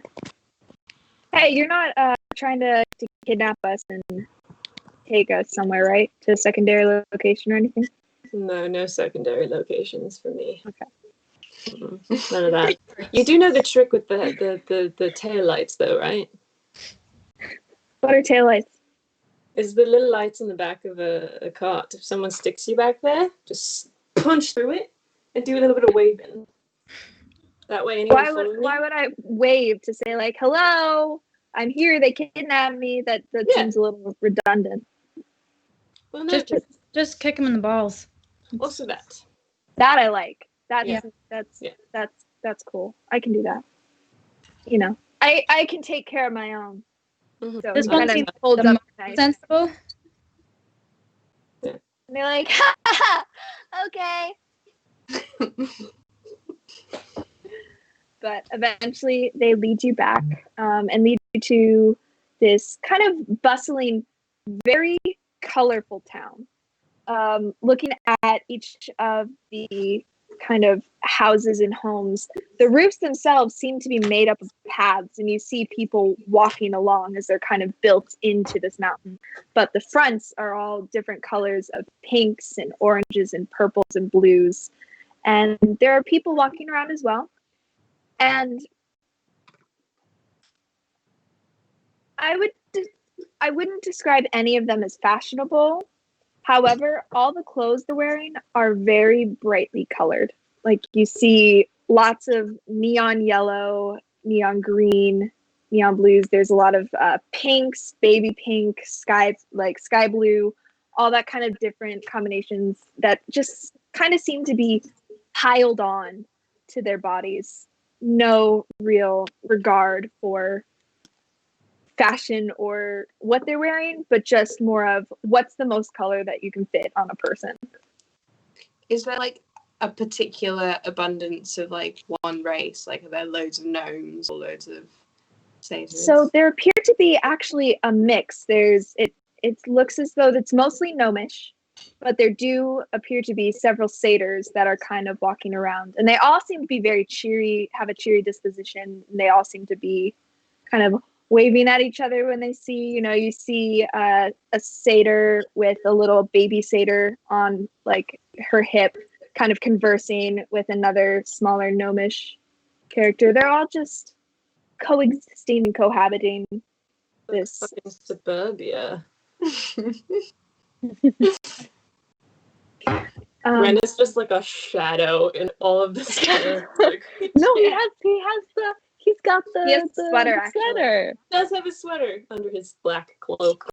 Speaker 2: Hey, you're not trying to kidnap us and take us somewhere, right? To a secondary location or anything?
Speaker 4: No secondary locations for me.
Speaker 2: Okay.
Speaker 4: None of that. You do know the trick with the tail lights, though, right?
Speaker 2: What are taillights?
Speaker 4: Is the little lights in the back of a cart. If someone sticks you back there, just punch through it and do a little bit of waving. That way, anyone
Speaker 2: Why would I wave to say like, hello, I'm here, they kidnapped me? That seems a little redundant.
Speaker 4: Well, no,
Speaker 5: Just kick him in the balls.
Speaker 4: also that.
Speaker 2: That I like.
Speaker 4: Yeah.
Speaker 2: That's cool. I can do that. I can take care of my own.
Speaker 4: Mhm.
Speaker 2: So
Speaker 5: This
Speaker 2: he
Speaker 5: one
Speaker 2: kind
Speaker 5: seems
Speaker 2: of holds
Speaker 5: the
Speaker 2: up
Speaker 5: most
Speaker 2: the knife.
Speaker 5: sensible.
Speaker 2: And they're like, ha ha, okay. But eventually they lead you back and lead you to this kind of bustling, very colorful town. Looking at each of the kind of houses and homes, the roofs themselves seem to be made up of paths, and you see people walking along as they're kind of built into this mountain. But the fronts are all different colors of pinks and oranges and purples and blues. And there are people walking around as well. And I wouldn't describe any of them as fashionable. However, all the clothes they're wearing are very brightly colored. Like you see lots of neon yellow, neon green, neon blues. There's a lot of pinks, baby pink, sky blue, all that kind of different combinations that just kind of seem to be piled on to their bodies. No real regard for fashion or what they're wearing, but just more of what's the most color that you can fit on a person.
Speaker 3: Is there like a particular abundance of like one race? Like, are there loads of gnomes or loads of satyrs?
Speaker 2: So there appear to be actually a mix. It looks as though it's mostly gnomish, but there do appear to be several satyrs that are kind of walking around, and they all seem to be very cheery, have a cheery disposition, and they all seem to be kind of waving at each other when they see, you see a satyr with a little baby satyr on like her hip, kind of conversing with another smaller gnomish character. They're all just coexisting and cohabiting. This
Speaker 4: Fucking suburbia. Ren is just like a shadow in all of this. Like,
Speaker 1: No, he's got the
Speaker 2: He has the sweater, actually.
Speaker 1: sweater.
Speaker 4: he does have his sweater under his black cloak.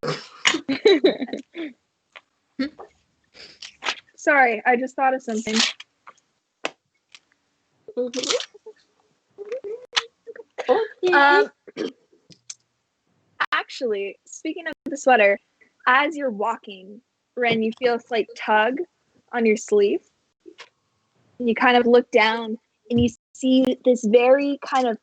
Speaker 2: Sorry, I just thought of something.
Speaker 4: Okay.
Speaker 2: Actually, speaking of the sweater, as you're walking, Ren, you feel a slight tug on your sleeve. And you kind of look down and you see this very kind of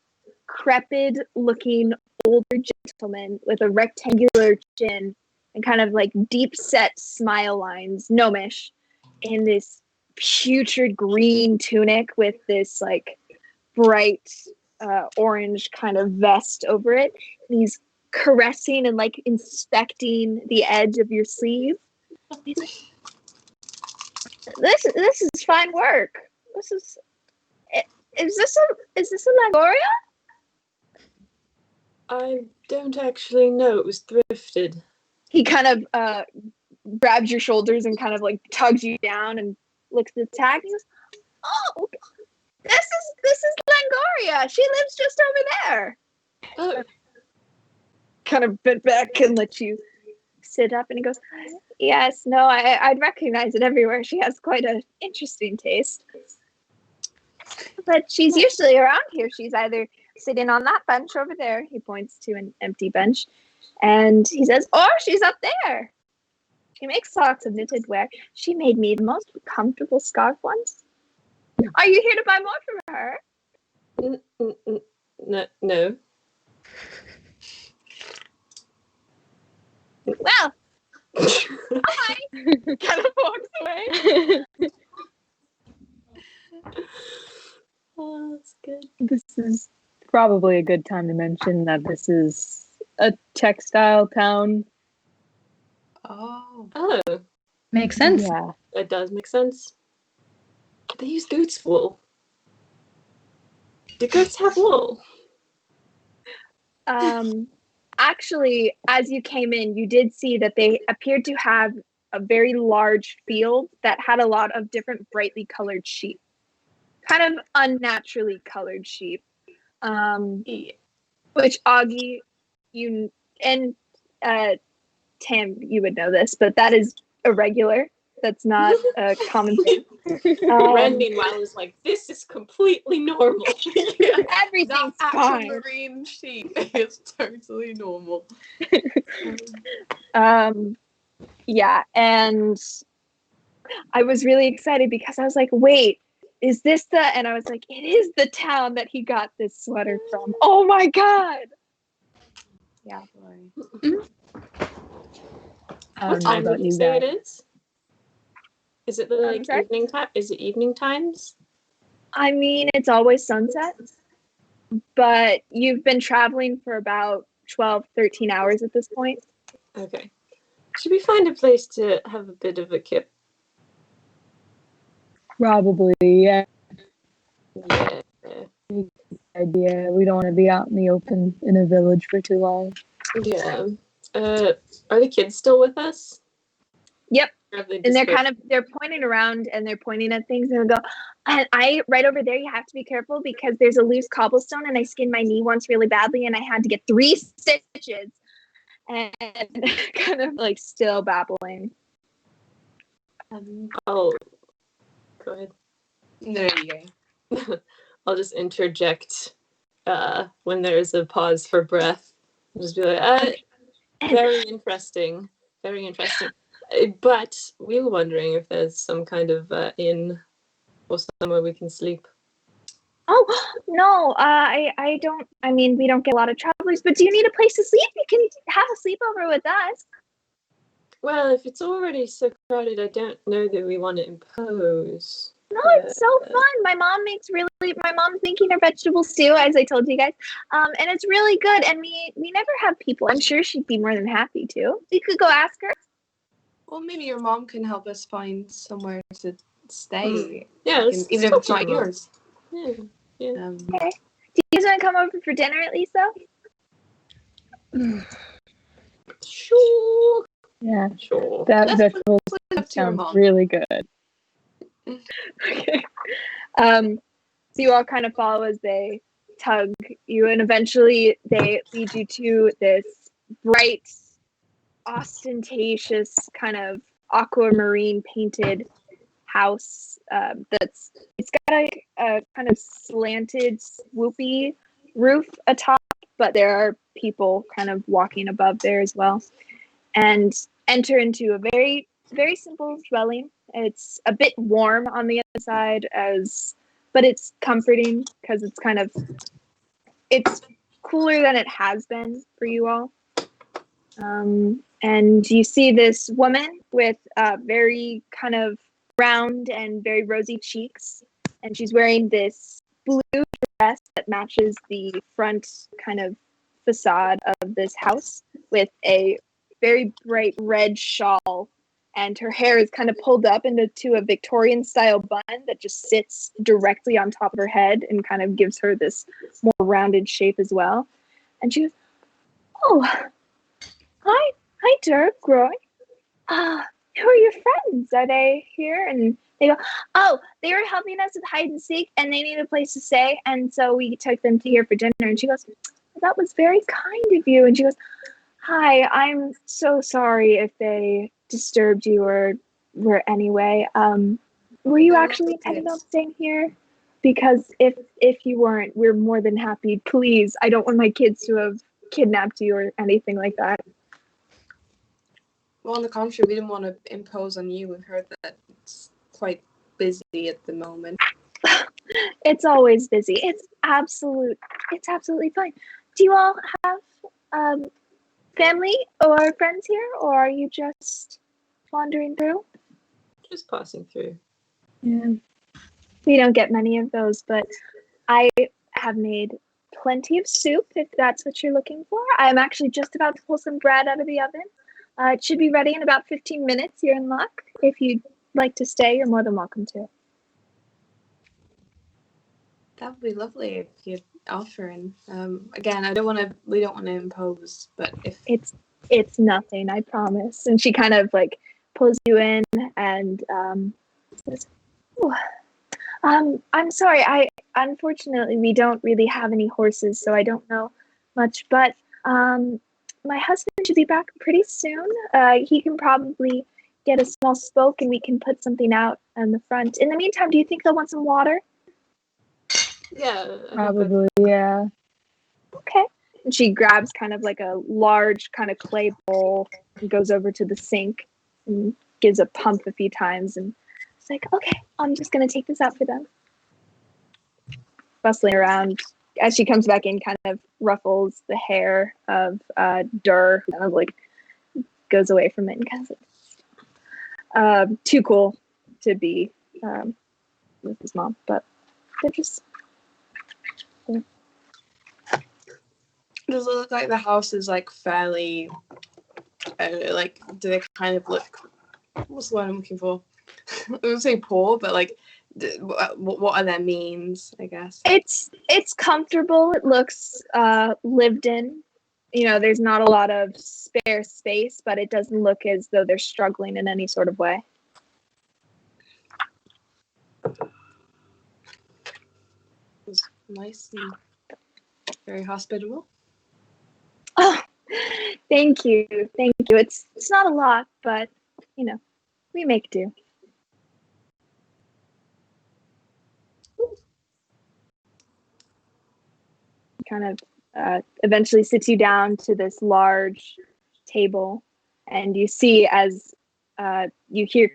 Speaker 2: crepid looking older gentleman with a rectangular chin and kind of like deep set smile lines, gnomish, in this putrid green tunic with this like bright orange kind of vest over it. And he's caressing and like inspecting the edge of your sleeve. He's like, this is fine work. Is this a Langoria?
Speaker 4: I don't actually know. It was thrifted.
Speaker 2: He kind of grabs your shoulders and kind of like tugs you down and looks at the tag. He goes, "Oh, this is Langoria. She lives just over there."
Speaker 4: Oh,
Speaker 2: Kind of bent back and let you sit up, and he goes, "Yes, no, I'd recognize it everywhere. She has quite an interesting taste. But she's usually around here. She's either sitting on that bench over there." He points to an empty bench, and he says, "Or she's up there. She makes socks of knitted wear. She made me the most comfortable scarf once. Are you here to buy more from her?"
Speaker 4: no.
Speaker 2: "Well, bye." Kind of walks away.
Speaker 4: Oh, that's good.
Speaker 1: This is probably a good time to mention that this is a textile town.
Speaker 3: Oh.
Speaker 4: Oh,
Speaker 5: Makes sense.
Speaker 1: Yeah.
Speaker 4: that does make sense. They use goat's wool. Do goats have wool?
Speaker 2: Actually, as you came in, you did see that they appeared to have a very large field that had a lot of different brightly colored sheep. Kind of unnaturally colored sheep.
Speaker 4: Yeah.
Speaker 2: Which Augie, you and Tam, you would know this, but that is irregular. That's not a common thing.
Speaker 4: Ren, meanwhile, is like, this is completely normal.
Speaker 3: Yeah.
Speaker 2: Everything's
Speaker 3: That
Speaker 2: fine.
Speaker 3: aquamarine sheep is totally normal.
Speaker 2: Yeah, and I was really excited because I was like, wait, is this the, and I was like, it is the town that he got this sweater from. Oh my god. Yeah.
Speaker 1: I
Speaker 4: What
Speaker 1: don't know
Speaker 4: time
Speaker 1: about
Speaker 4: did you
Speaker 1: you
Speaker 4: say
Speaker 1: guys.
Speaker 4: it is? Is it the like
Speaker 2: sorry?
Speaker 4: evening time? Is it evening times?
Speaker 2: I mean, it's always sunset, but you've been traveling for about 12, 13 hours at this point.
Speaker 4: Okay. Should we find a place to have a bit of a kip?
Speaker 1: Probably, yeah.
Speaker 4: Yeah.
Speaker 1: Idea. We don't want to be out in the open in a village for too long.
Speaker 4: Yeah. Are the kids still with us?
Speaker 2: Yep.
Speaker 4: Or have they
Speaker 2: And they're
Speaker 4: dispersed?
Speaker 2: they're pointing around and they're pointing at things and they go, and I, right over there, you have to be careful because there's a loose cobblestone and I skinned my knee once really badly and I had to get 3 stitches. And kind of like still babbling.
Speaker 4: Oh, go ahead.
Speaker 3: There you go.
Speaker 4: I'll just interject when there's a pause for breath. I'll just be like, very interesting. Very interesting. But we were wondering if there's some kind of inn or somewhere we can sleep.
Speaker 2: Oh, no, I don't, I mean, we don't get a lot of travelers, but do you need a place to sleep? You can have a sleepover with us.
Speaker 4: Well, if it's already so crowded, I don't know that we want to impose.
Speaker 2: No, it's so fun. My mom's making her vegetable stew, as I told you guys. And it's really good. And we never have people. I'm sure she'd be more than happy to. You could go ask her.
Speaker 3: Well, maybe your mom can help us find somewhere to stay.
Speaker 4: Yeah, let's
Speaker 3: Even if
Speaker 4: talk
Speaker 3: it's
Speaker 4: to
Speaker 3: not
Speaker 4: them all.
Speaker 3: yours.
Speaker 4: Yeah.
Speaker 2: Okay. Do you guys want to come over for dinner at least, though?
Speaker 4: Sure.
Speaker 1: Yeah,
Speaker 4: Sure.
Speaker 1: that
Speaker 3: Let's
Speaker 1: vegetable
Speaker 3: put it up to your
Speaker 1: sounds
Speaker 3: mom.
Speaker 1: really good.
Speaker 2: Okay. So you all kind of follow as they tug you, and eventually they lead you to this bright, ostentatious kind of aquamarine painted house. It's got a kind of slanted, swoopy roof atop, but there are people kind of walking above there as well. And enter into a very, very simple dwelling. It's a bit warm on the inside, but it's comforting because it's cooler than it has been for you all. And you see this woman with very kind of round and very rosy cheeks, and she's wearing this blue dress that matches the front kind of facade of this house with a very bright red shawl, and her hair is kind of pulled up into a Victorian style bun that just sits directly on top of her head and kind of gives her this more rounded shape as well. And she goes, "Oh, hi, Dirk, Roy. Who are your friends? Are they here?" And they go, "Oh, they were helping us with hide and seek, and they need a place to stay, and so we took them to here for dinner." And she goes, "That was very kind of you." And she goes, "Hi, I'm so sorry if they disturbed you or were anyway. Were you
Speaker 3: No,
Speaker 2: actually
Speaker 3: it's
Speaker 2: intending on
Speaker 3: good.
Speaker 2: staying here? Because if you weren't, we're more than happy. Please, I don't want my kids to have kidnapped you or anything like that."
Speaker 3: Well, on the contrary, we didn't want to impose on you. We've heard that it's quite busy at the moment.
Speaker 2: It's always busy. It's absolutely fine. Do you all have family or friends here, or are you just wandering through?
Speaker 4: Just passing through.
Speaker 1: Yeah.
Speaker 2: We don't get many of those, but I have made plenty of soup if that's what you're looking for. I'm actually just about to pull some bread out of the oven. It should be ready in about 15 minutes. You're in luck. If you'd like to stay, you're more than welcome to.
Speaker 3: That would be lovely if you'd offer. And again, we don't want to impose, but if
Speaker 2: It's nothing, I promise. And she kind of like pulls you in and says, "Oh, I'm sorry. Unfortunately we don't really have any horses, so I don't know much. But my husband should be back pretty soon. He can probably get a small spoke, and we can put something out on the front. In the meantime, do you think they'll want some water?"
Speaker 4: Yeah, I think
Speaker 1: Probably, yeah.
Speaker 2: Okay. And she grabs kind of like a large kind of clay bowl and goes over to the sink and gives a pump a few times. And it's like, "Okay, I'm just going to take this out for them." Bustling around. As she comes back in, kind of ruffles the hair of Durr, kind of like goes away from it and kind of like, too cool to be with his mom, but they're just.
Speaker 3: does it look like the house is like fairly, like, do they kind of look? What's the word I'm looking for? I would say poor, but like, what are their means? I guess.
Speaker 2: It's comfortable. It looks lived in. There's not a lot of spare space, but it doesn't look as though they're struggling in any sort of way.
Speaker 3: It's nice and very hospitable.
Speaker 2: Oh, thank you. It's not a lot, but we make do. Kind of eventually sits you down to this large table, and you see as you hear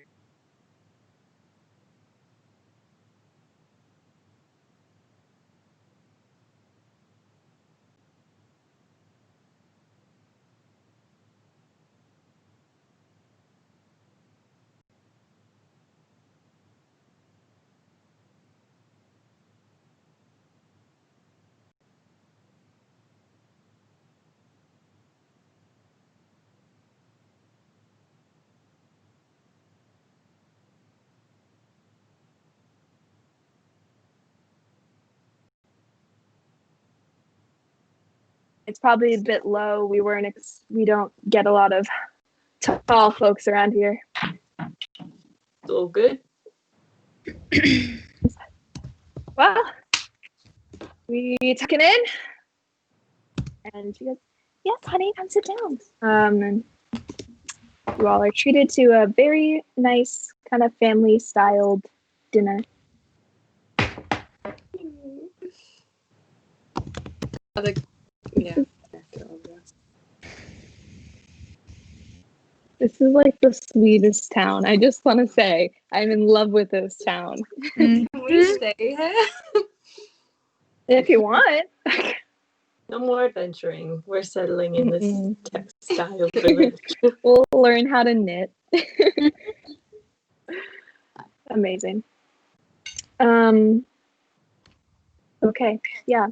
Speaker 2: It's probably a bit low. We don't get a lot of tall folks around here.
Speaker 4: It's all good.
Speaker 2: Well, we tucking in, and she goes, "Yes, honey, come sit down." And you all are treated to a very nice kind of family-styled dinner.
Speaker 3: Yeah.
Speaker 1: This is like the sweetest town. I just want to say I'm in love with this town.
Speaker 3: Can we stay here?
Speaker 2: If you want.
Speaker 4: No more adventuring. We're settling in this
Speaker 1: Mm-mm.
Speaker 4: textile village.
Speaker 1: We'll learn how to knit.
Speaker 2: Amazing. Okay, yeah.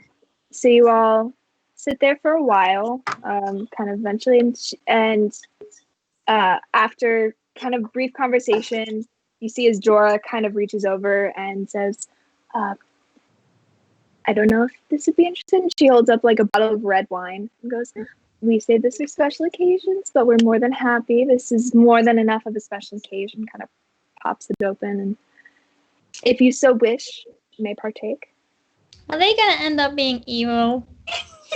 Speaker 2: So you all sit there for a while, kind of eventually, and after kind of brief conversation, you see as Jorah kind of reaches over and says, I don't know if this would be interesting. She holds up like a bottle of red wine and goes, we say this for special occasions, but we're more than happy. This is more than enough of a special occasion. Kind of pops it open, and if you so wish, you may partake.
Speaker 5: Are they gonna end up being evil?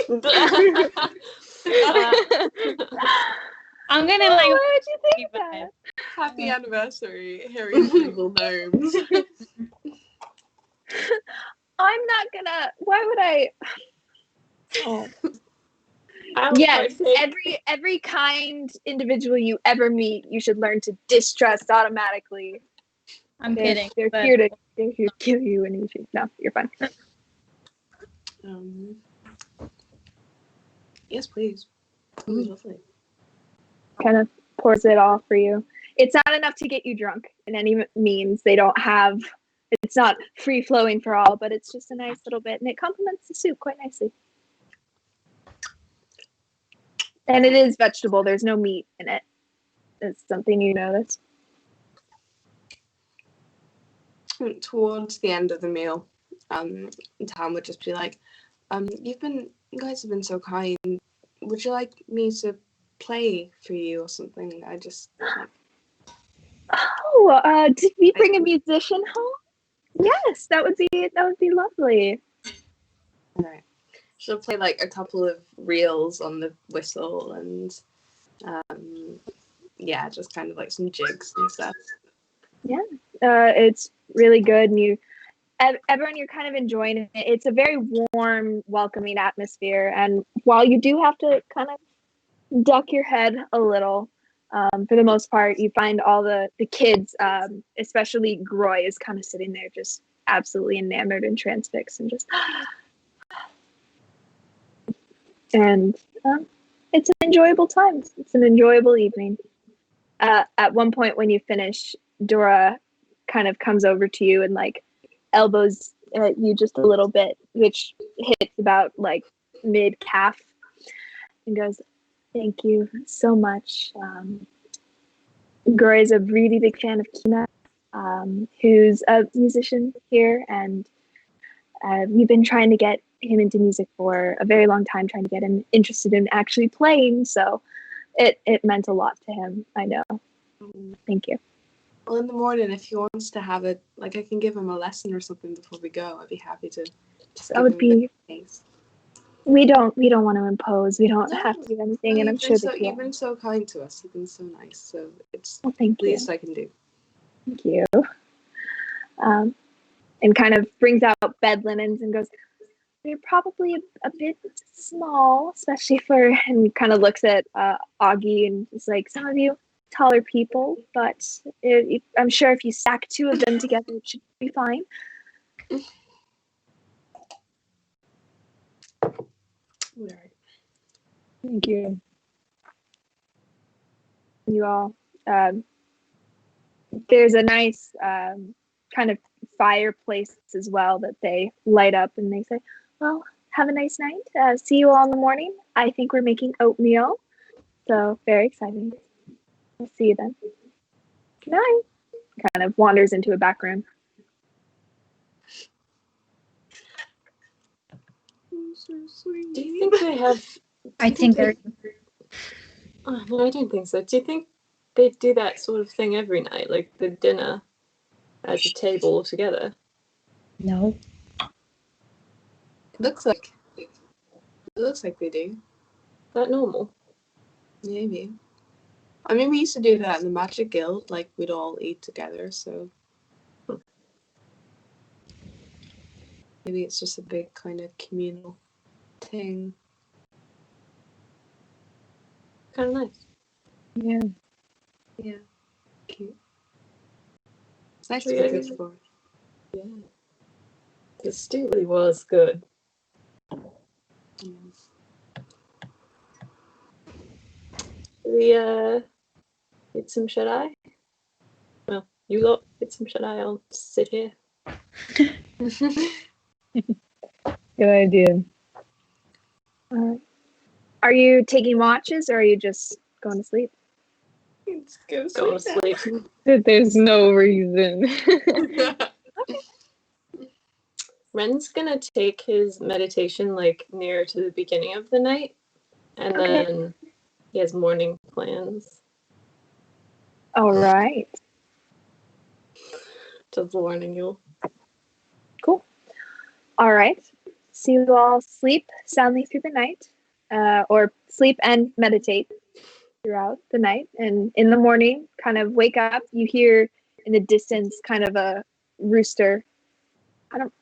Speaker 5: I'm gonna like.
Speaker 2: Why would you think that?
Speaker 3: Happy anniversary, Harry's evil gnomes.
Speaker 2: I'm not gonna. Why would I? Oh.
Speaker 4: I'll
Speaker 2: Yes,
Speaker 4: partake.
Speaker 2: every kind individual you ever meet, you should learn to distrust automatically.
Speaker 5: I'm kidding.
Speaker 2: They're
Speaker 5: but-
Speaker 2: here to kill you and eat you. No, you're fine.
Speaker 3: Yes, please. That was lovely.
Speaker 2: Kind of pours it all for you. It's not enough to get you drunk in any means. They don't have. It's not free flowing for all, but it's just a nice little bit, and it complements the soup quite nicely. And it is vegetable. There's no meat in it. It's something you notice.
Speaker 3: Towards the end of the meal, Tam would just be like, you guys have been so kind. Would you like me to play for you or something? I just
Speaker 2: Oh, did we bring a musician home? Yes, that would be lovely.
Speaker 3: right. She'll play like a couple of reels on the whistle and yeah, just kind of like some jigs and stuff.
Speaker 2: Yeah, it's really good, and everyone, you're kind of enjoying it. It's a very warm, welcoming atmosphere, and while you do have to kind of duck your head a little, for the most part, you find all the kids, especially Groy, is kind of sitting there just absolutely enamored and transfixed, and just and it's an enjoyable time. It's an enjoyable evening. At one point when you finish, Dora kind of comes over to you and like elbows you just a little bit, which hits about like mid calf, and goes, "Thank you so much." Gura is a really big fan of Kina, who's a musician here, and we've been trying to get him into music for a very long time, trying to get him interested in actually playing. So it meant a lot to him. I know. Thank you.
Speaker 3: Well, in the morning, if he wants to have it, like I can give him a lesson or something before we go. I'd be happy to. Just
Speaker 2: That would be. We don't want to impose. We don't have to do anything, and I'm sure that
Speaker 3: you've been so kind to us. You've been so nice. So it's
Speaker 2: thank
Speaker 3: the
Speaker 2: you.
Speaker 3: least I can do.
Speaker 2: Thank you. And kind of brings out bed linens and goes, "They're probably a bit small, especially for," and kind of looks at Augie and is like, "Some of you taller people, but I'm sure if you stack two of them together, it should be fine."
Speaker 3: Right.
Speaker 1: Thank you.
Speaker 2: You all, there's a nice kind of fireplace as well that they light up, and they say, "Well, have a nice night. See you all in the morning. I think we're making oatmeal, so very exciting. We'll see you then. Good night." Kind of wanders into a back room.
Speaker 3: So sweet.
Speaker 4: Do you think they have
Speaker 5: I think they're.
Speaker 4: Oh, no, I don't think so. Do you think they do that sort of thing every night, like the dinner at a table together?
Speaker 5: No.
Speaker 3: It looks like they do.
Speaker 4: Is that normal?
Speaker 3: Maybe. I mean, we used to do that in the Magic Guild. Like, we'd all eat together. So maybe it's just a big kind of communal thing.
Speaker 4: Kind of nice.
Speaker 1: Yeah.
Speaker 3: Yeah. Cute. It's nice
Speaker 4: So
Speaker 3: to
Speaker 4: yeah,
Speaker 3: be good for.
Speaker 4: Yeah. The stew really was good.
Speaker 3: Mm.
Speaker 4: We hit some shut eye. Well, you lot hit some shut eye. I'll sit here.
Speaker 1: Good idea.
Speaker 2: Are you taking watches or are you just going to sleep?
Speaker 3: Let's go
Speaker 4: Going to
Speaker 3: sleep
Speaker 4: sleep.
Speaker 1: There's no reason.
Speaker 3: now.
Speaker 4: Ren's gonna take his meditation like near to the beginning of the night, and
Speaker 2: Okay.
Speaker 4: then he has morning plans.
Speaker 2: All right.
Speaker 4: Just warning you.
Speaker 2: Cool. All right. So you all sleep soundly through the night, or sleep and meditate throughout the night. And in the morning, kind of wake up, you hear in the distance kind of a rooster. Kind of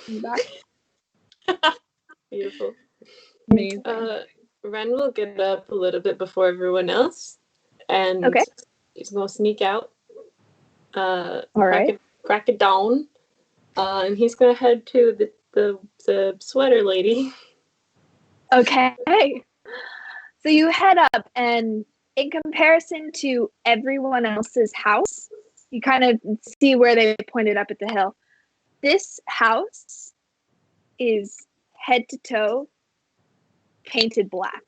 Speaker 2: in the back.
Speaker 4: Beautiful.
Speaker 1: Amazing.
Speaker 4: Ren will get up a little bit before everyone else, and
Speaker 2: Okay.
Speaker 4: he's gonna sneak out.
Speaker 2: All right.
Speaker 4: Crack it down, and he's gonna head to the sweater lady.
Speaker 2: Okay. So you head up, and in comparison to everyone else's house, you kind of see where they pointed up at the hill. This house is head to toe painted black.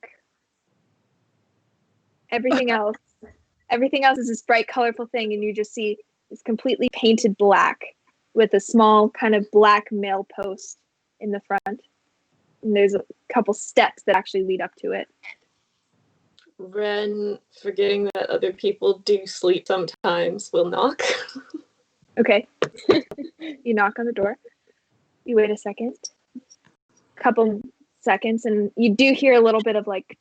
Speaker 2: Everything else is this bright, colorful thing, and you just see it's completely painted black with a small kind of black mail post in the front. And there's a couple steps that actually lead up to it.
Speaker 4: Ren, forgetting that other people do sleep sometimes, will knock.
Speaker 2: Okay. You knock on the door. You wait a second. Couple seconds, and you do hear a little bit of like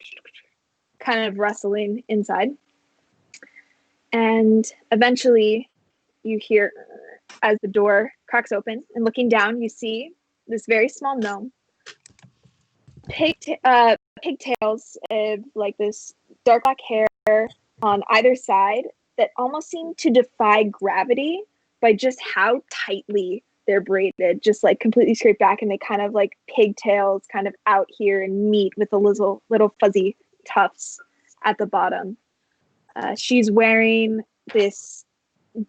Speaker 2: kind of rustling inside. And eventually you hear as the door cracks open, and looking down, you see this very small gnome. Pigtails of like this dark black hair on either side that almost seem to defy gravity by just how tightly they're braided, just like completely scraped back, and they kind of like pigtails kind of out here and meet with the little fuzzy tufts at the bottom. She's wearing this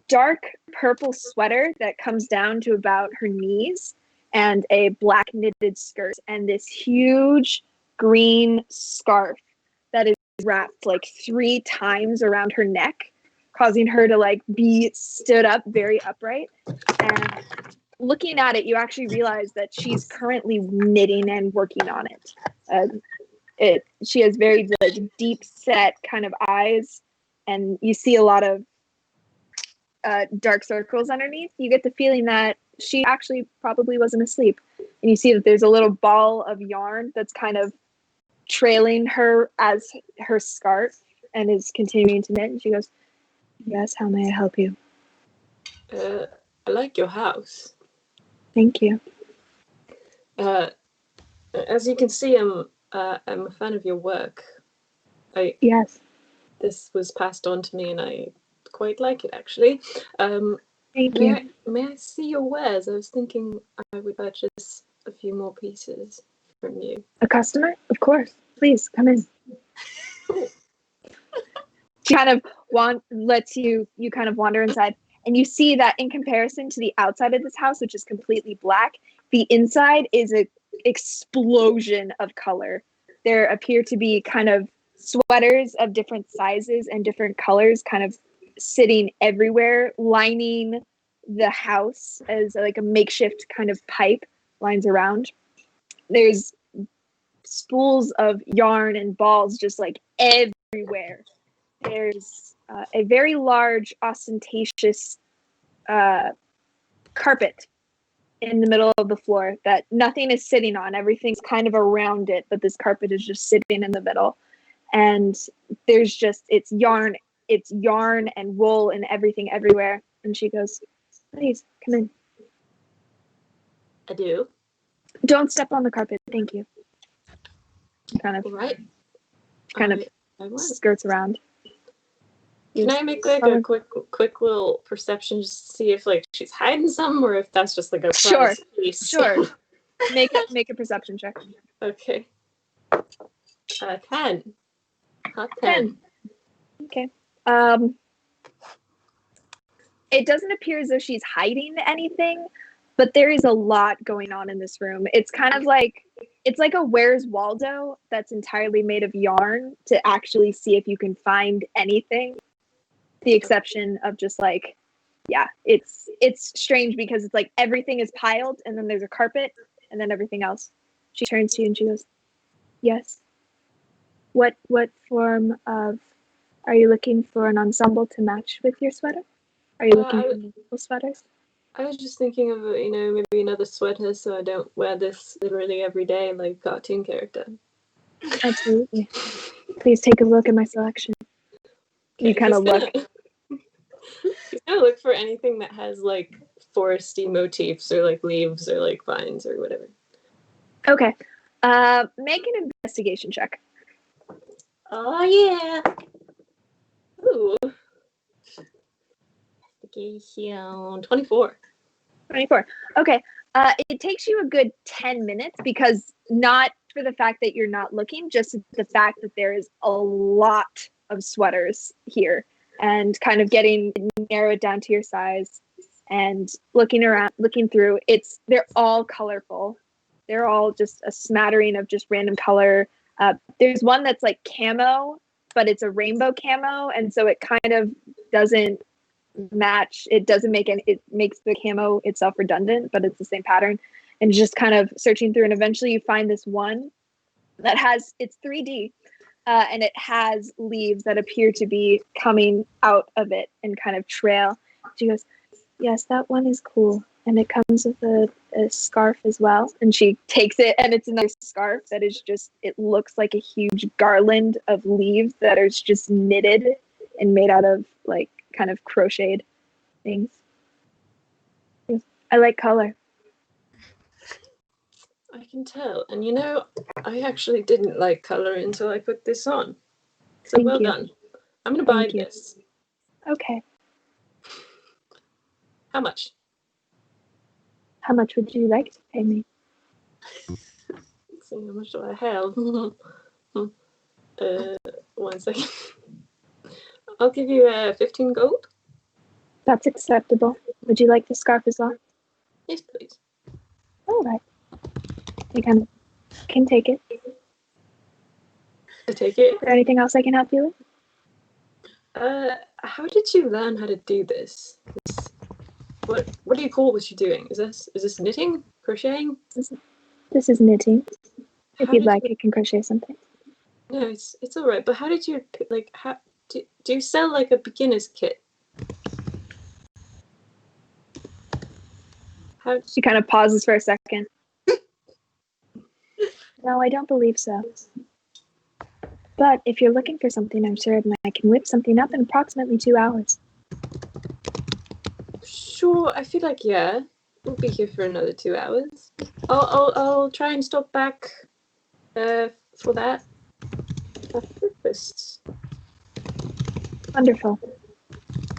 Speaker 2: dark purple sweater that comes down to about her knees, and a black knitted skirt, and this huge green scarf that is wrapped like 3 times around her neck, causing her to like be stood up very upright. And looking at it, you actually realize that she's currently knitting and working on it. She has very like deep set kind of eyes, and you see a lot of dark circles underneath. You get the feeling that she actually probably wasn't asleep. And you see that there's a little ball of yarn that's kind of trailing her as her scarf and is continuing to knit. And she goes, "Yes, how may I help you?"
Speaker 4: I like your house.
Speaker 2: Thank you.
Speaker 4: As you can see, I'm a fan of your work.
Speaker 2: Yes.
Speaker 4: This was passed on to me, and I quite like it actually.
Speaker 2: Thank you.
Speaker 4: May I see your wares? I was thinking I would purchase a few more pieces from you.
Speaker 2: A customer? Of course. Please come in. She kind of lets you kind of wander inside, and you see that in comparison to the outside of this house, which is completely black, the inside is an explosion of color. There appear to be kind of sweaters of different sizes and different colors kind of sitting everywhere, lining the house as like a makeshift kind of pipe lines around. There's spools of yarn and balls just like everywhere. There's a very large, ostentatious carpet in the middle of the floor that nothing is sitting on. Everything's kind of around it, but this carpet is just sitting in the middle. And there's just, it's yarn and wool and everything everywhere. And she goes, please, come in.
Speaker 4: I do.
Speaker 2: Don't step on the carpet, thank you. Kind of,
Speaker 4: All right. I will.
Speaker 2: skirts around.
Speaker 4: Can I make like a quick little perception just to see if like she's hiding something or if that's just like a
Speaker 2: Sure.
Speaker 4: piece?
Speaker 2: Sure. Make a perception check.
Speaker 4: Okay. 10. Hot 10.
Speaker 2: Okay. It doesn't appear as though she's hiding anything, but there is a lot going on in this room. It's kind of like, it's like a Where's Waldo that's entirely made of yarn to actually see if you can find anything. The exception of just like, yeah, it's strange because it's like everything is piled and then there's a carpet and then everything else. She turns to you and she goes, yes. What form of, are you looking for an ensemble to match with your sweater? Are you looking for multiple sweaters?
Speaker 4: I was just thinking of, maybe another sweater so I don't wear this literally every day like a cartoon character.
Speaker 2: Absolutely. Please take a look at my selection. You kind of look.
Speaker 4: Just gonna look for anything that has like foresty motifs or like leaves or like vines or whatever.
Speaker 2: Okay. Make an investigation check.
Speaker 4: Oh yeah. Ooh. Investigation 24.
Speaker 2: 24. Okay. It takes you a good 10 minutes because not for the fact that you're not looking, just the fact that there is a lot of sweaters here and kind of getting narrowed down to your size and looking around, looking through. They're all colorful. They're all just a smattering of just random color. There's one that's like camo, but it's a rainbow camo. And so it kind of doesn't match. It doesn't make it makes the camo itself redundant, but it's the same pattern. And just kind of searching through, and eventually you find this one that it's 3D, and it has leaves that appear to be coming out of it and kind of trail. She goes, yes, that one is cool. And it comes with a scarf as well. And she takes it, and it's another scarf that is just, it looks like a huge garland of leaves that are just knitted and made out of like kind of crocheted things. I like color.
Speaker 4: I can tell. And I actually didn't like color until I put this on. So
Speaker 2: Thank
Speaker 4: well
Speaker 2: you.
Speaker 4: done. I'm gonna buy this.
Speaker 2: Okay.
Speaker 4: How much?
Speaker 2: How much would you like to pay me?
Speaker 4: Let's see, how much do I have? 1 second. I'll give you 15 gold.
Speaker 2: That's acceptable. Would you like the scarf as well?
Speaker 4: Yes, please.
Speaker 2: All right. You can take it.
Speaker 4: I take it.
Speaker 2: Is there anything else I can help you with?
Speaker 4: How did you learn how to do this? What do you call what you're doing? Is this knitting? Crocheting?
Speaker 2: This is knitting. If
Speaker 4: How
Speaker 2: you'd
Speaker 4: did
Speaker 2: like,
Speaker 4: you-
Speaker 2: I can crochet something.
Speaker 4: No, it's all right. But how did you do you sell like a beginner's kit? How
Speaker 2: She kind of pauses for a second. No, I don't believe so. But if you're looking for something, I'm sure I can whip something up in approximately 2 hours.
Speaker 4: Sure, I feel like we'll be here for another 2 hours. I'll try and stop back for that after breakfast.
Speaker 2: Wonderful.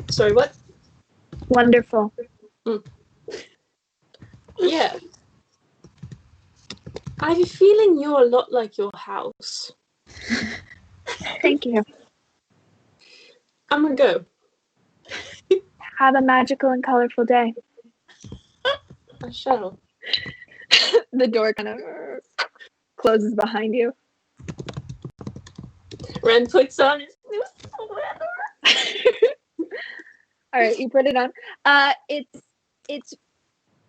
Speaker 4: Sorry, what?
Speaker 2: Wonderful.
Speaker 4: Yeah. I have a feeling you're a lot like your house.
Speaker 2: Thank you.
Speaker 4: I'm gonna go.
Speaker 2: Have a magical and colorful day.
Speaker 4: I shall.
Speaker 2: The door kind of closes behind you.
Speaker 4: Ren puts on his new
Speaker 2: All right, you put it on. It's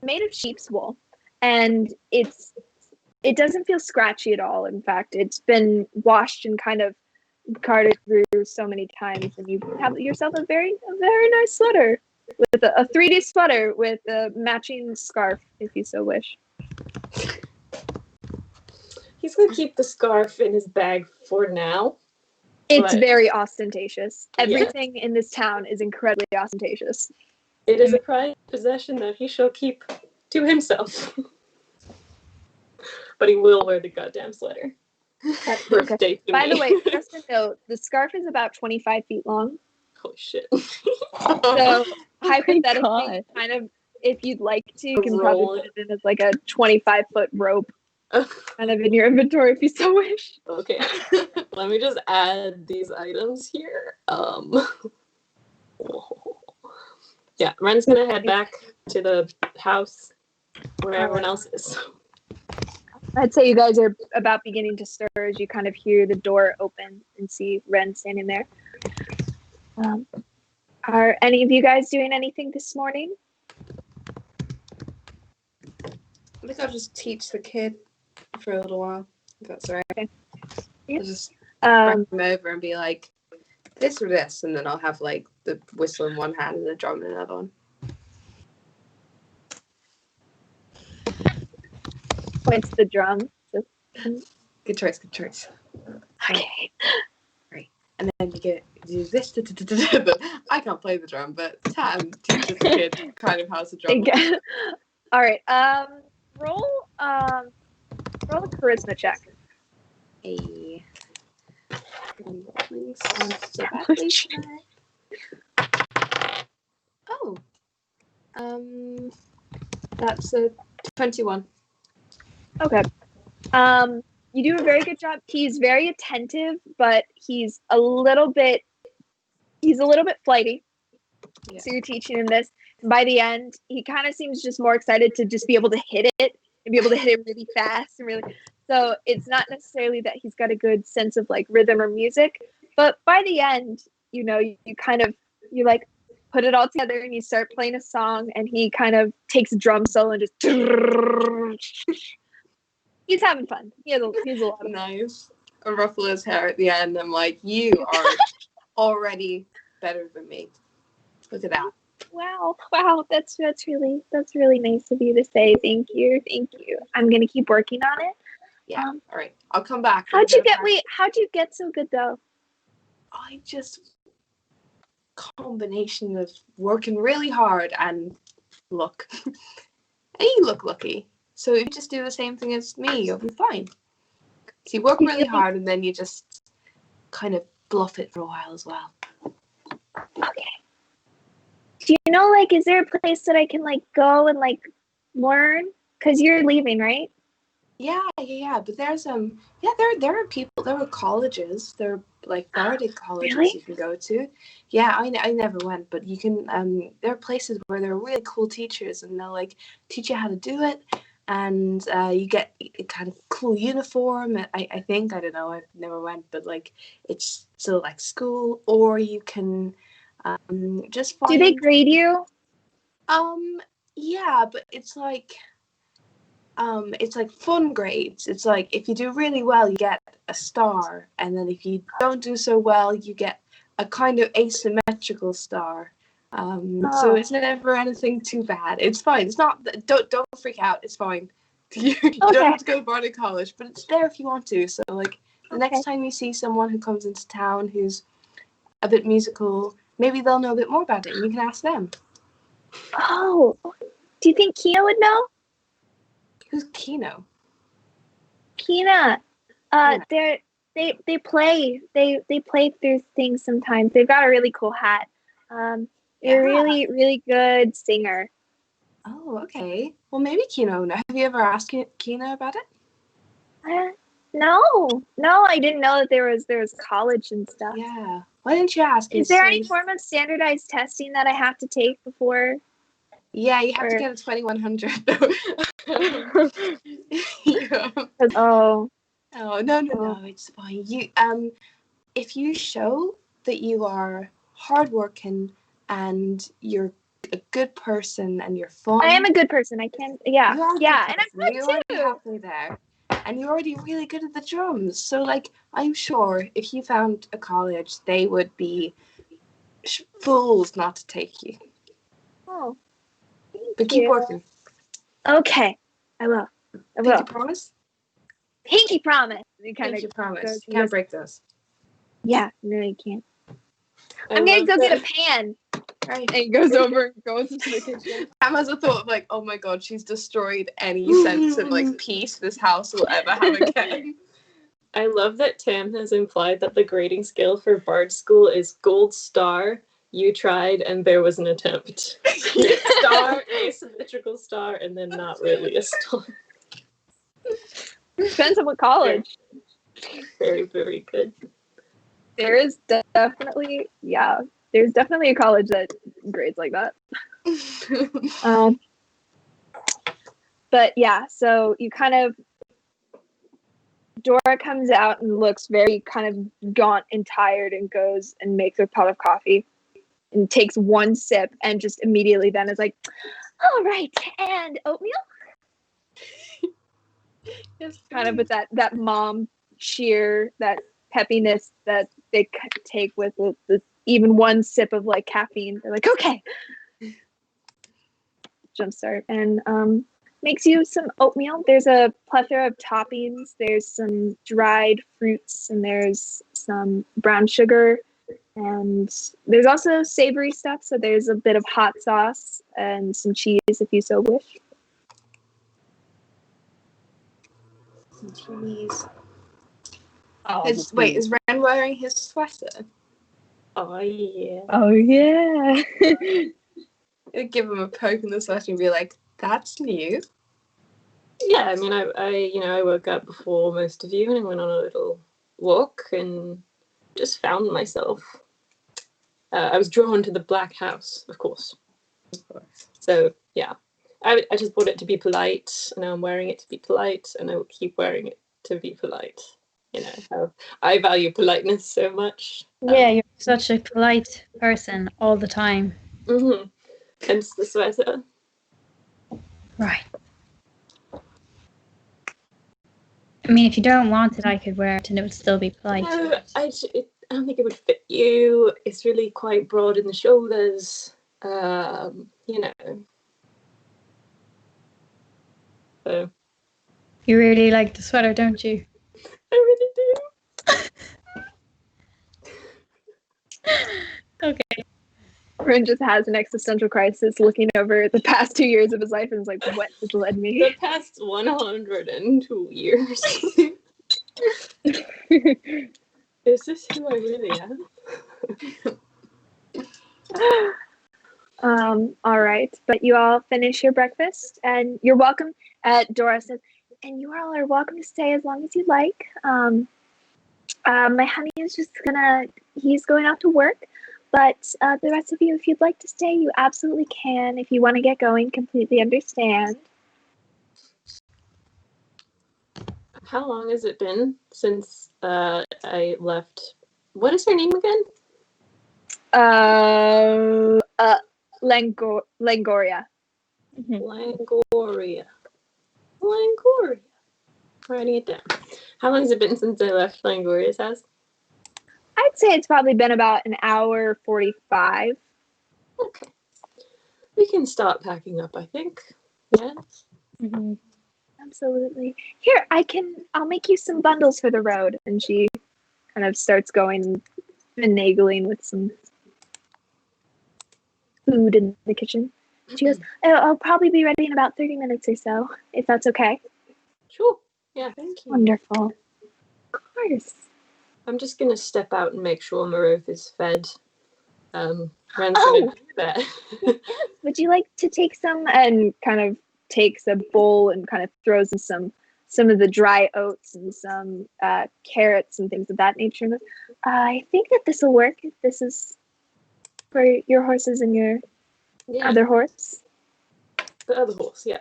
Speaker 2: made of sheep's wool, and it's it doesn't feel scratchy at all. In fact, it's been washed and kind of carded through so many times, and you have yourself a very nice sweater with a 3D sweater with a matching scarf, if you so wish.
Speaker 4: He's gonna keep the scarf in his bag for now.
Speaker 2: It's
Speaker 4: But
Speaker 2: very ostentatious.
Speaker 4: Yes.
Speaker 2: Everything in this town is incredibly ostentatious.
Speaker 4: it is a prized possession that he shall keep to himself. But he will wear the goddamn sweater.
Speaker 2: That's
Speaker 4: First
Speaker 2: okay.
Speaker 4: date to
Speaker 2: By
Speaker 4: me.
Speaker 2: the way, just a note, the scarf is about 25 feet long.
Speaker 4: Holy shit.
Speaker 2: So hypothetically,
Speaker 1: God.
Speaker 2: kind of, if you'd like to, you can
Speaker 4: Roll
Speaker 2: probably put it in as like a 25-foot rope kind of in your inventory if you so wish.
Speaker 4: Okay. Let me just add these items here. Yeah, Ren's gonna head back to the house where everyone else is.
Speaker 2: I'd say you guys are about beginning to stir as you kind of hear the door open and see Ren standing there. Are any of you guys doing anything this morning?
Speaker 3: I think I'll just teach the kid for a little while, if that's all right.
Speaker 2: Okay. Yeah.
Speaker 3: I'll just bring
Speaker 2: Um,
Speaker 3: him over and be like, this or this, and then I'll have like the whistle in one hand and the drum in another one.
Speaker 2: points the drum.
Speaker 3: Good choice, good choice.
Speaker 2: Okay.
Speaker 3: And then you get do this. I can't play the drum, but Tam teaches the kid kind of how to drum.
Speaker 2: All right. Roll a charisma check.
Speaker 3: A. Please. So badly. Oh. That's a 21.
Speaker 2: Okay. You do a very good job. He's very attentive, but he's a little bit flighty.
Speaker 3: Yeah.
Speaker 2: So you're teaching him this. And by the end, he kind of seems just more excited to just be able to hit it and be able to hit it really fast and really. So it's not necessarily that he's got a good sense of like rhythm or music, but by the end, you know, you like put it all together and you start playing a song, and he kind of takes a drum solo and just. He's having fun. He's a lot of fun.
Speaker 3: Nice. I ruffle his hair at the end. I'm like, you are already better than me. Look at that.
Speaker 2: Wow, that's really nice of you to say. Thank you. I'm gonna keep working on it.
Speaker 3: Yeah. All right. I'll come back.
Speaker 2: How'd you get so good though?
Speaker 3: I just combination of working really hard and luck. And you look lucky. So if you just do the same thing as me, you'll be fine. So you work really hard and then you just kind of bluff it for a while as well.
Speaker 2: Okay. Do you know, like, is there a place that I can like go and like learn? Cause you're leaving, right?
Speaker 3: Yeah. But there's there are people, there are colleges, there are like bardic colleges
Speaker 2: Really?
Speaker 3: you can go to. Yeah, I never went, but you can. There are places where there are really cool teachers, and they'll like teach you how to do it, and you get a kind of cool uniform. I think, I don't know, I've never went, but like it's still like school, or you can just find.
Speaker 2: Do they grade you?
Speaker 3: Yeah, but it's like fun grades. It's like if you do really well, you get a star, and then if you don't do so well, you get a kind of asymmetrical star. So it's never anything too bad. It's fine. It's not. Don't freak out. It's fine. You don't have to go to Bardic College, but it's there if you want to. So like the next time you see someone who comes into town who's a bit musical, maybe they'll know a bit more about it, and you can ask them.
Speaker 2: Oh, do you think Kina would know?
Speaker 3: Who's Kino?
Speaker 2: Kina, they play through things sometimes. They've got a really cool hat. They're really, really good singer.
Speaker 3: Oh, okay. Well, maybe Kino. Have you ever asked Kino about it?
Speaker 2: No, I didn't know that there was college and stuff.
Speaker 3: Yeah. Why didn't you ask?
Speaker 2: Is there any form of standardized testing that I have to take before?
Speaker 3: Yeah, you have to get a 2100. Yeah.
Speaker 2: Oh,
Speaker 3: No, it's fine. You if you show that you are hardworking and you're a good person and you're fun.
Speaker 2: I am a good person. I can, yeah, and I'm fun
Speaker 3: You're
Speaker 2: too.
Speaker 3: halfway there. and you're already really good at the drums. So, like, I'm sure if you found a college, they would be fools not to take you.
Speaker 2: Oh,
Speaker 3: But keep working.
Speaker 2: okay. I will.
Speaker 3: Pinky promise?
Speaker 2: Pinky promise. You kind
Speaker 3: Pinky
Speaker 2: of
Speaker 3: promise.
Speaker 2: goes-
Speaker 3: You can't break those.
Speaker 2: Yeah, no, you can't.
Speaker 4: I
Speaker 2: I'm gonna
Speaker 4: love
Speaker 2: go
Speaker 4: that-
Speaker 2: get a pan.
Speaker 3: Right.
Speaker 1: And he goes over and goes into the kitchen.
Speaker 3: Sam has a thought of like, oh my god, she's destroyed any sense of like peace this house will ever have again.
Speaker 4: I love that Tam has implied that the grading scale for Bard School is gold star, you tried, and there was an attempt. Star, asymmetrical star, and then not really a star.
Speaker 1: Depends on what college.
Speaker 4: Very, very good.
Speaker 1: There is definitely, there's definitely a college that grades like that. But yeah, so you kind of, Dora comes out and looks very kind of gaunt and tired and goes and makes a pot of coffee and takes one sip and just immediately then is like, all right, and oatmeal?
Speaker 3: Yes,
Speaker 1: Kind of with that mom cheer, that peppiness that they take with even one sip of like caffeine. They're like, okay. Jumpstart and makes you some oatmeal. There's a plethora of toppings. There's some dried fruits and there's some brown sugar and there's also savory stuff. So there's a bit of hot sauce and some cheese if you so wish.
Speaker 3: Jeez.
Speaker 1: Oh,
Speaker 3: Wait, is Ren wearing his sweater?
Speaker 4: Oh, yeah.
Speaker 1: Oh yeah.
Speaker 3: I'd give him a poke in the sweater and be like, that's new.
Speaker 4: Yeah, I mean, I woke up before most of you and I went on a little walk and just found myself. I was drawn to the black house, of course. So, yeah. I just bought it to be polite, and now I'm wearing it to be polite, and I will keep wearing it to be polite. You know, how I value politeness so much.
Speaker 5: Yeah, you're such a polite person all the time.
Speaker 4: Mm-hmm. Hence the sweater.
Speaker 5: Right. I mean, if you don't want it, I could wear it and it would still be polite.
Speaker 4: No, I don't think it would fit you. It's really quite broad in the shoulders. You know. So
Speaker 5: You really like the sweater, don't you?
Speaker 4: I really do.
Speaker 5: Okay.
Speaker 1: Ren just has an existential crisis looking over the past 2 years of his life and is like, what has led
Speaker 4: The
Speaker 1: me?
Speaker 4: past 102 years. Is this who I really am?
Speaker 2: All right, but you all finish your breakfast and you're welcome. Dora says, and you all are welcome to stay as long as you like. My honey is he's going out to work, but the rest of you, if you'd like to stay, you absolutely can. If you want to get going, completely understand.
Speaker 4: How long has it been since I left? What is her name again?
Speaker 2: Langoria.
Speaker 4: Langoria. Langoria. Writing it down. How long has it been since I left Langoria's house?
Speaker 2: I'd say it's probably been about an hour 45.
Speaker 4: Okay. We can start packing up, I think. Yeah.
Speaker 1: Mm-hmm.
Speaker 2: Absolutely. Here, I'll make you some bundles for the road. And she kind of starts going finagling with some food in the kitchen. She goes, I'll probably be ready in about 30 minutes or so, if that's okay.
Speaker 4: Sure. Yeah, thank you.
Speaker 2: Wonderful. Of course.
Speaker 4: I'm just gonna step out and make sure Maroth is fed. Ren's
Speaker 2: Oh!
Speaker 4: gonna do that.
Speaker 2: Would you like to take some? And kind of takes a bowl and kind of throws in some of the dry oats and some carrots and things of that nature. I think that this will work if this is for your horses and your other horse.
Speaker 4: The other horse, yeah.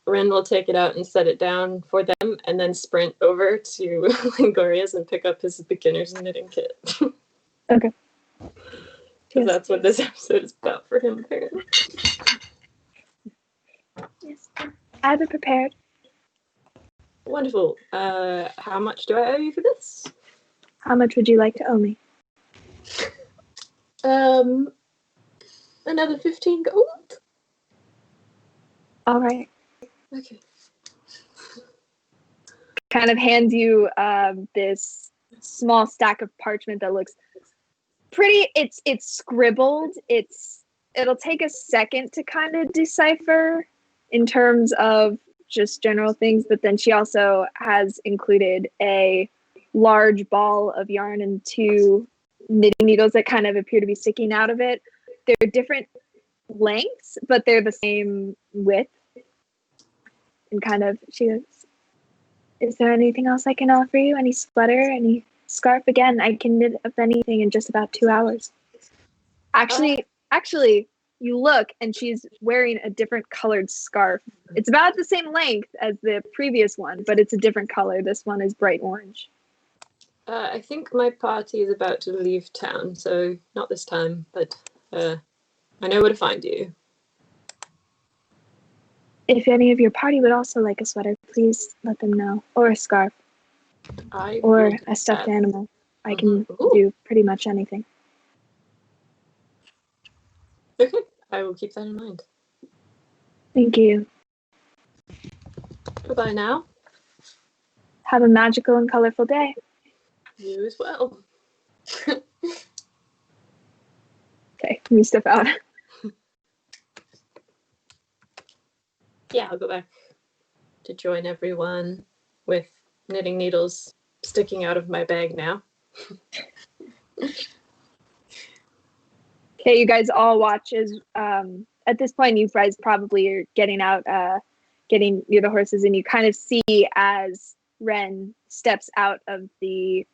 Speaker 4: Ren will take it out and set it down for them and then sprint over to Langoria's and pick up his beginner's knitting kit.
Speaker 2: Okay.
Speaker 4: Because that's what this episode is about for him, apparently.
Speaker 2: Yes. I have it prepared.
Speaker 4: Wonderful. How much do I owe you for this?
Speaker 2: How much would you like to owe me?
Speaker 4: Another 15 gold.
Speaker 2: All right.
Speaker 4: Okay.
Speaker 2: Kind of hands you this small stack of parchment that looks pretty. It's scribbled. It'll take a second to kind of decipher in terms of just general things, but then she also has included a large ball of yarn and 2 knitting needles that kind of appear to be sticking out of it. They're different lengths, but they're the same width. And kind of, she goes, is there anything else I can offer you? Any sweater, any scarf? Again, I can knit up anything in just about 2 hours. Actually, you look and she's wearing a different colored scarf. It's about the same length as the previous one, but it's a different color. This one is bright orange.
Speaker 4: I think my party is about to leave town, so not this time, but I know where to find you.
Speaker 2: If any of your party would also like a sweater, please let them know. Or a scarf.
Speaker 4: I
Speaker 2: Or
Speaker 4: will do
Speaker 2: a stuffed
Speaker 4: that.
Speaker 2: animal. I can
Speaker 4: Ooh.
Speaker 2: do pretty much anything.
Speaker 4: Okay, I will keep that in mind.
Speaker 2: Thank you.
Speaker 4: Goodbye now.
Speaker 2: Have a magical and colorful day.
Speaker 4: You as well.
Speaker 2: Okay, you step out.
Speaker 4: Yeah, I'll go back to join everyone with knitting needles sticking out of my bag now.
Speaker 2: Okay, you guys all watch as at this point you guys probably are getting out, getting near the horses, and you kind of see as Ren steps out of the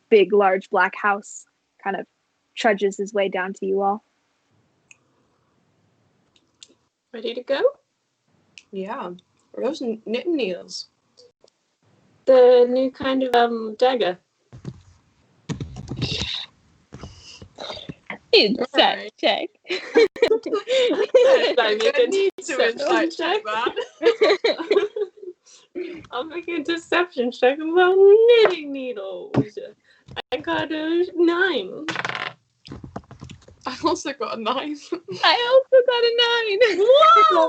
Speaker 2: big, large black house, kind of trudges his way down to you all.
Speaker 4: Ready to go?
Speaker 3: Yeah. Are those knitting needles?
Speaker 4: The new kind of dagger.
Speaker 1: Insight
Speaker 4: Alright.
Speaker 1: check.
Speaker 4: I make a
Speaker 3: need to insight check that.
Speaker 4: I'll make a deception check about knitting needles. I got a 9.
Speaker 3: I also got a 9.
Speaker 1: I also got a 9.
Speaker 4: Whoa!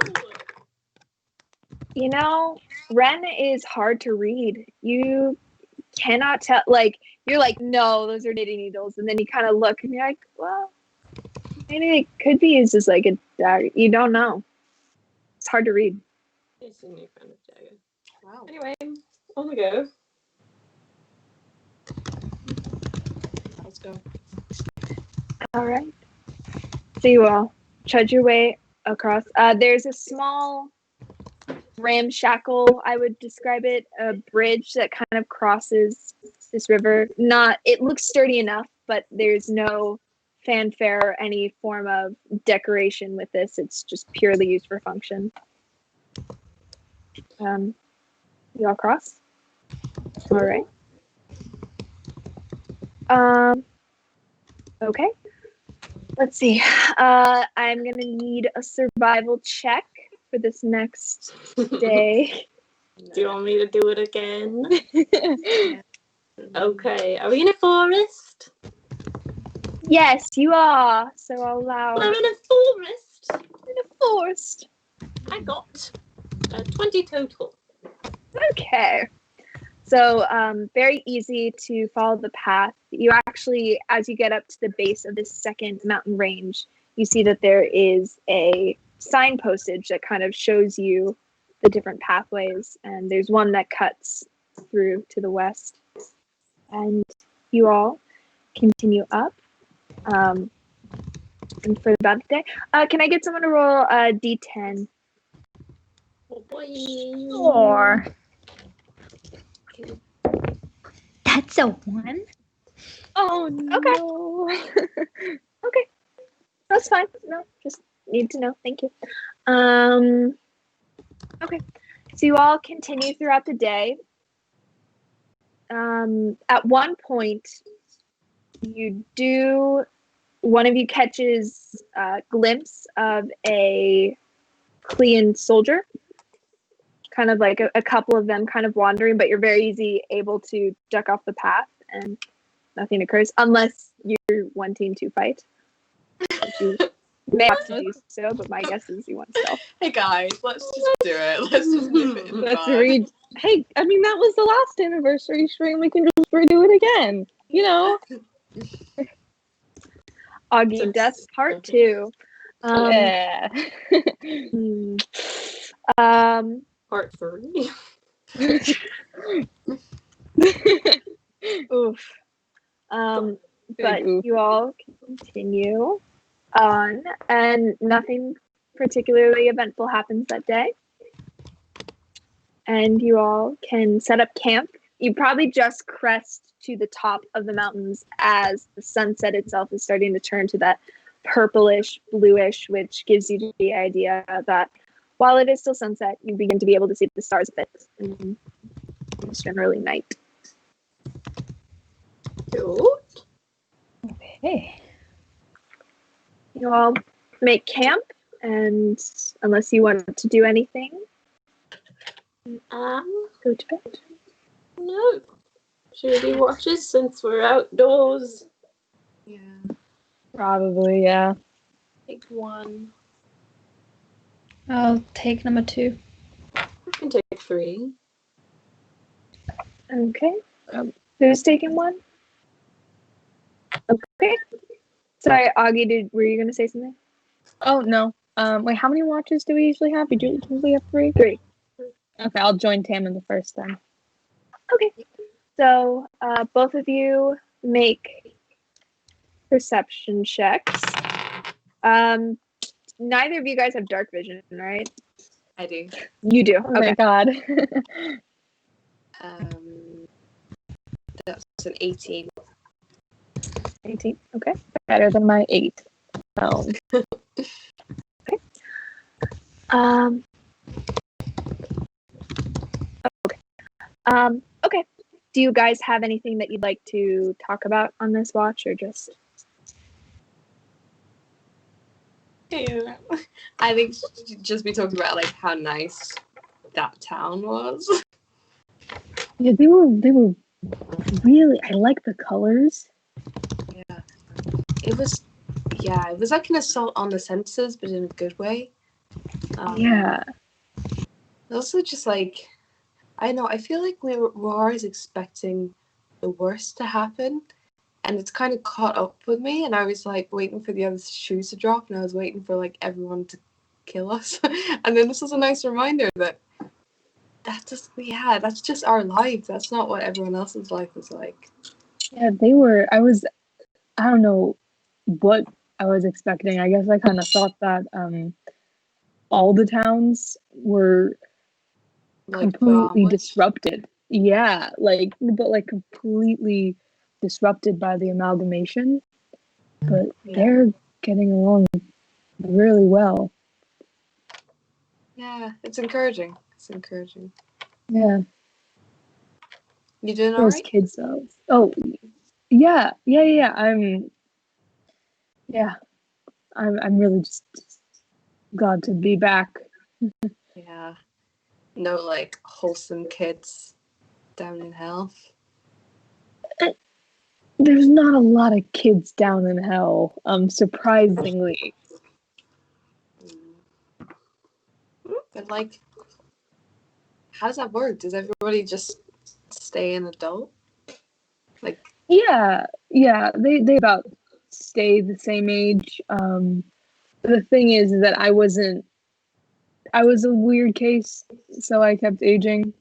Speaker 2: You know, Ren is hard to read. You cannot tell, like, you're like, no, those are knitting needles. And then you kind of look and you're like, well, maybe it could be used as like a dagger. You don't know. It's hard to read.
Speaker 4: It's a new kind of dagger.
Speaker 3: Wow.
Speaker 4: Anyway, on the go.
Speaker 3: Let's go.
Speaker 2: All right. So you all trudge your way across. There's a small ramshackle, I would describe it, a bridge that kind of crosses this river. It looks sturdy enough, but there's no fanfare or any form of decoration with this. It's just purely used for function. You all cross? All right. Okay. Let's see. I'm gonna need a survival check for this next day.
Speaker 4: Do you want me to do it again? Okay. Are we in a forest?
Speaker 2: Yes, you are. So I'll allow
Speaker 4: We're in a forest.
Speaker 2: in a forest.
Speaker 4: I got 20 total.
Speaker 2: Okay. So very easy to follow the path. You actually, as you get up to the base of this second mountain range, you see that there is a sign postage that kind of shows you the different pathways. And there's one that cuts through to the west. And you all continue up. And for about the day, can I get someone to roll a D10?
Speaker 4: Oh boy.
Speaker 5: 4. That's a 1.
Speaker 1: Oh no.
Speaker 2: Okay, that's fine. No, just need to know. Thank you. Okay, so you all continue throughout the day. At one point, one of you catches a glimpse of a Klean soldier kind of like a couple of them kind of wandering, but you're very able to duck off the path and nothing occurs unless you're wanting to fight. Which you may have to do so, but my guess is you want stealth.
Speaker 3: Hey guys, let's just do it. Let's just nip it in the
Speaker 1: Let's
Speaker 3: bud.
Speaker 1: read. Hey, I mean, that was the last anniversary stream. We can just redo it again. You know?
Speaker 2: Augie Death Part 2.
Speaker 1: Yeah.
Speaker 4: Part 3.
Speaker 2: Oof. But
Speaker 1: oof.
Speaker 2: you all continue on, and nothing particularly eventful happens that day. And you all can set up camp. You probably just crest to the top of the mountains as the sunset itself is starting to turn to that purplish, bluish, which gives you the idea that while it is still sunset, you begin to be able to see the stars a bit. And it's generally night.
Speaker 4: Cute.
Speaker 1: Hey.
Speaker 2: You all make camp, and unless you want to do anything, go to bed.
Speaker 4: No. Should we watch it since we're outdoors?
Speaker 3: Yeah.
Speaker 1: Probably, yeah.
Speaker 3: Take one.
Speaker 5: I'll take number 2.
Speaker 4: I can take 3.
Speaker 2: Okay. Who's taking one? Okay. Sorry, Augie, were you going to say something?
Speaker 1: Oh, no. Wait, how many watches do we usually have? We usually have 3?
Speaker 2: 3.
Speaker 1: Okay, I'll join Tam in the first then.
Speaker 2: Okay. So both of you make perception checks. Neither of you guys have dark vision, right?
Speaker 3: I do.
Speaker 2: You do.
Speaker 1: Oh my
Speaker 2: Okay.
Speaker 1: god.
Speaker 3: That's an 18.
Speaker 2: 18. Okay.
Speaker 1: Better than my 8. Oh.
Speaker 2: Okay. Do you guys have anything that you'd like to talk about on this watch, or just?
Speaker 3: Yeah. I think just be talking about like how nice that town was.
Speaker 1: Yeah, they were really, I like the colors.
Speaker 3: Yeah. It was like an assault on the senses, but in a good way.
Speaker 1: Yeah.
Speaker 3: Also just like, I know, I feel like we're always expecting the worst to happen, and it's kind of caught up with me, and I was like waiting for the other shoes to drop, and I was waiting for like everyone to kill us. And then this was a nice reminder that that's just our life. That's not what everyone else's life is like.
Speaker 1: Yeah, I don't know what I was expecting. I guess I kind of thought that all the towns were
Speaker 3: Like
Speaker 1: completely
Speaker 3: Bahamut.
Speaker 1: disrupted. Yeah, but completely disrupted by the amalgamation. But they're getting along really well.
Speaker 3: Yeah, it's encouraging. It's encouraging.
Speaker 1: Yeah.
Speaker 3: You doing
Speaker 1: Those
Speaker 3: alright?
Speaker 1: kids though. Oh, yeah. I'm really just glad to be back.
Speaker 3: Yeah. No, like, wholesome kids down in hell.
Speaker 1: There's not a lot of kids down in hell, surprisingly.
Speaker 3: But, like, how does that work? Does everybody just stay an adult? Like,
Speaker 1: Yeah, they about stay the same age. The thing is that I was a weird case, so I kept aging.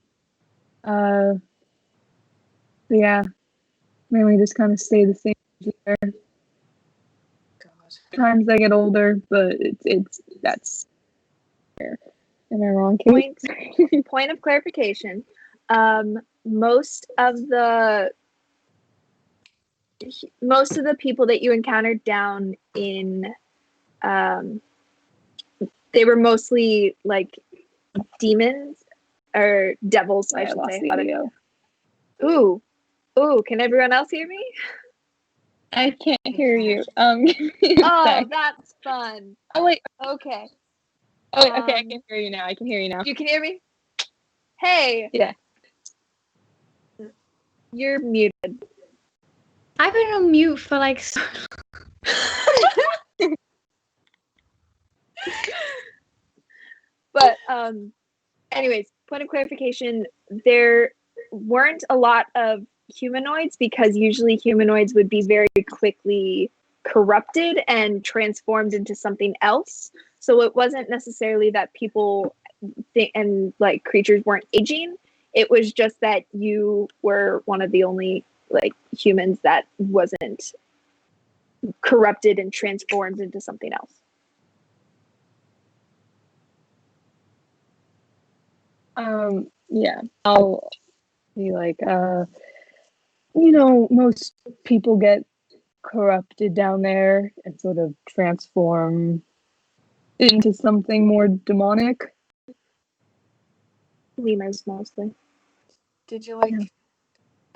Speaker 1: Yeah, mainly just kind of stay the same age there.
Speaker 3: God.
Speaker 1: Sometimes I get older, but that's fair. Am I wrong, Kate?
Speaker 2: Point of clarification. Most of the people that you encountered down in they were mostly like demons or devils, I should say. Ooh, can everyone else hear me?
Speaker 1: I can't hear you.
Speaker 2: Oh, that's fun.
Speaker 1: Oh wait.
Speaker 2: Okay.
Speaker 1: Oh wait, okay, I can hear you now.
Speaker 2: You can hear me? Hey.
Speaker 1: Yeah.
Speaker 2: You're muted.
Speaker 5: I've been on mute for like so
Speaker 2: But anyways, point of clarification, there weren't a lot of humanoids because usually humanoids would be very quickly corrupted and transformed into something else. So it wasn't necessarily that people and like creatures weren't aging. It was just that you were one of the only like humans that wasn't corrupted and transformed into something else.
Speaker 1: Yeah, I'll be like, most people get corrupted down there and sort of transform into something more demonic.
Speaker 2: Lemurs mostly.
Speaker 3: Did you like?
Speaker 1: Yeah.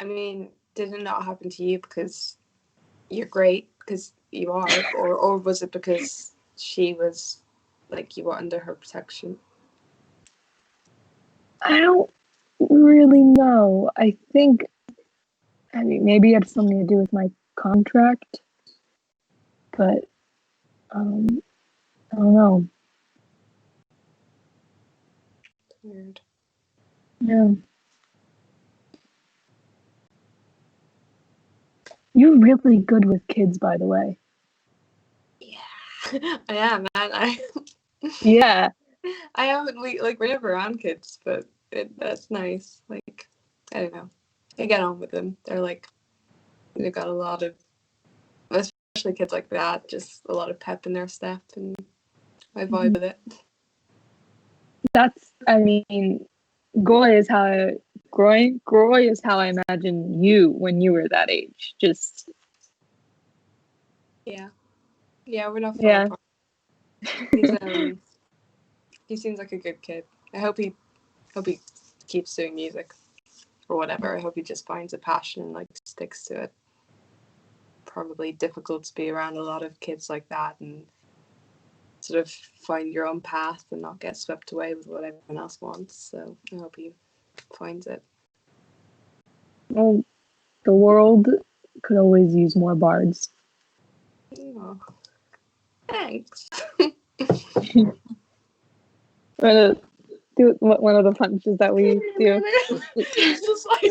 Speaker 3: I mean, did it not happen to you because you're great because you are, or was it because she was like you were under her protection?
Speaker 1: I don't really know. I mean, maybe it had something to do with my contract, but I don't know.
Speaker 3: Weird.
Speaker 1: Yeah. You're really good with kids, by the way.
Speaker 3: Yeah, I am, man.
Speaker 1: Yeah.
Speaker 3: I haven't we're never around kids, but that's nice. Like, I don't know. I get on with them. They're like, they've got a lot of, especially kids like that, just a lot of pep in their step, and I vibe with it.
Speaker 1: I mean, Groy is how I imagine you when you were that age. Just
Speaker 3: Yeah, we're not far
Speaker 1: yeah.
Speaker 3: apart. He seems like a good kid. I hope he keeps doing music or whatever. I hope he just finds a passion and like sticks to it. Probably difficult to be around a lot of kids like that and sort of find your own path and not get swept away with what everyone else wants. So I hope he finds it.
Speaker 1: Well, the world could always use more bards.
Speaker 3: Oh, thanks.
Speaker 1: Do one of the punches that we do.
Speaker 3: It's just like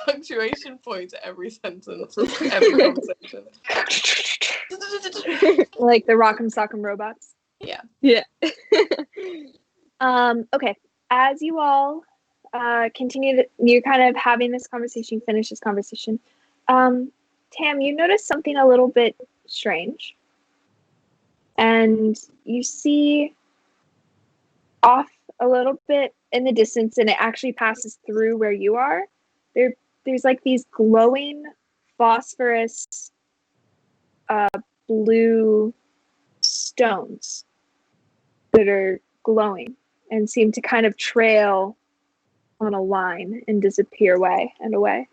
Speaker 3: punctuation points every sentence, every conversation.
Speaker 2: Like the Rock'em Sock'em robots.
Speaker 3: Yeah.
Speaker 1: Yeah.
Speaker 2: Okay. As you all continue, you're kind of having this conversation, finish this conversation. Tam, you notice something a little bit strange. And you see off a little bit in the distance, and it actually passes through where you are. There's like these glowing phosphorus blue stones that are glowing and seem to kind of trail on a line and disappear away and away.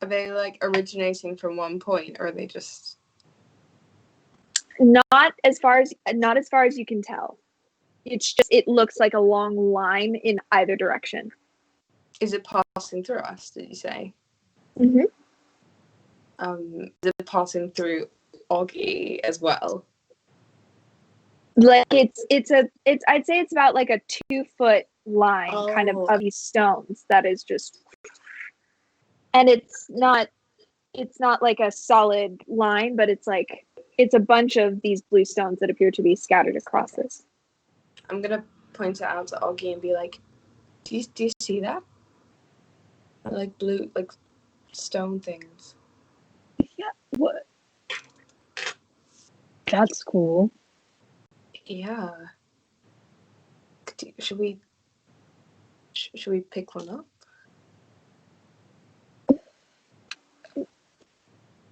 Speaker 3: Are they like originating from one point, or are they just
Speaker 2: Not as far as you can tell. It's just it looks like a long line in either direction.
Speaker 3: Is it passing through us, did you say?
Speaker 2: Mm-hmm.
Speaker 3: Is it passing through Augie as well?
Speaker 2: Like it's I'd say it's about like a 2-foot line kind of these stones that is just, and it's not like a solid line, but it's a bunch of these blue stones that appear to be scattered across this.
Speaker 3: I'm gonna point it out to Augie and be like, do you see that? Like blue, like stone things.
Speaker 1: Yeah. What? That's cool.
Speaker 3: Yeah. Should we pick one up?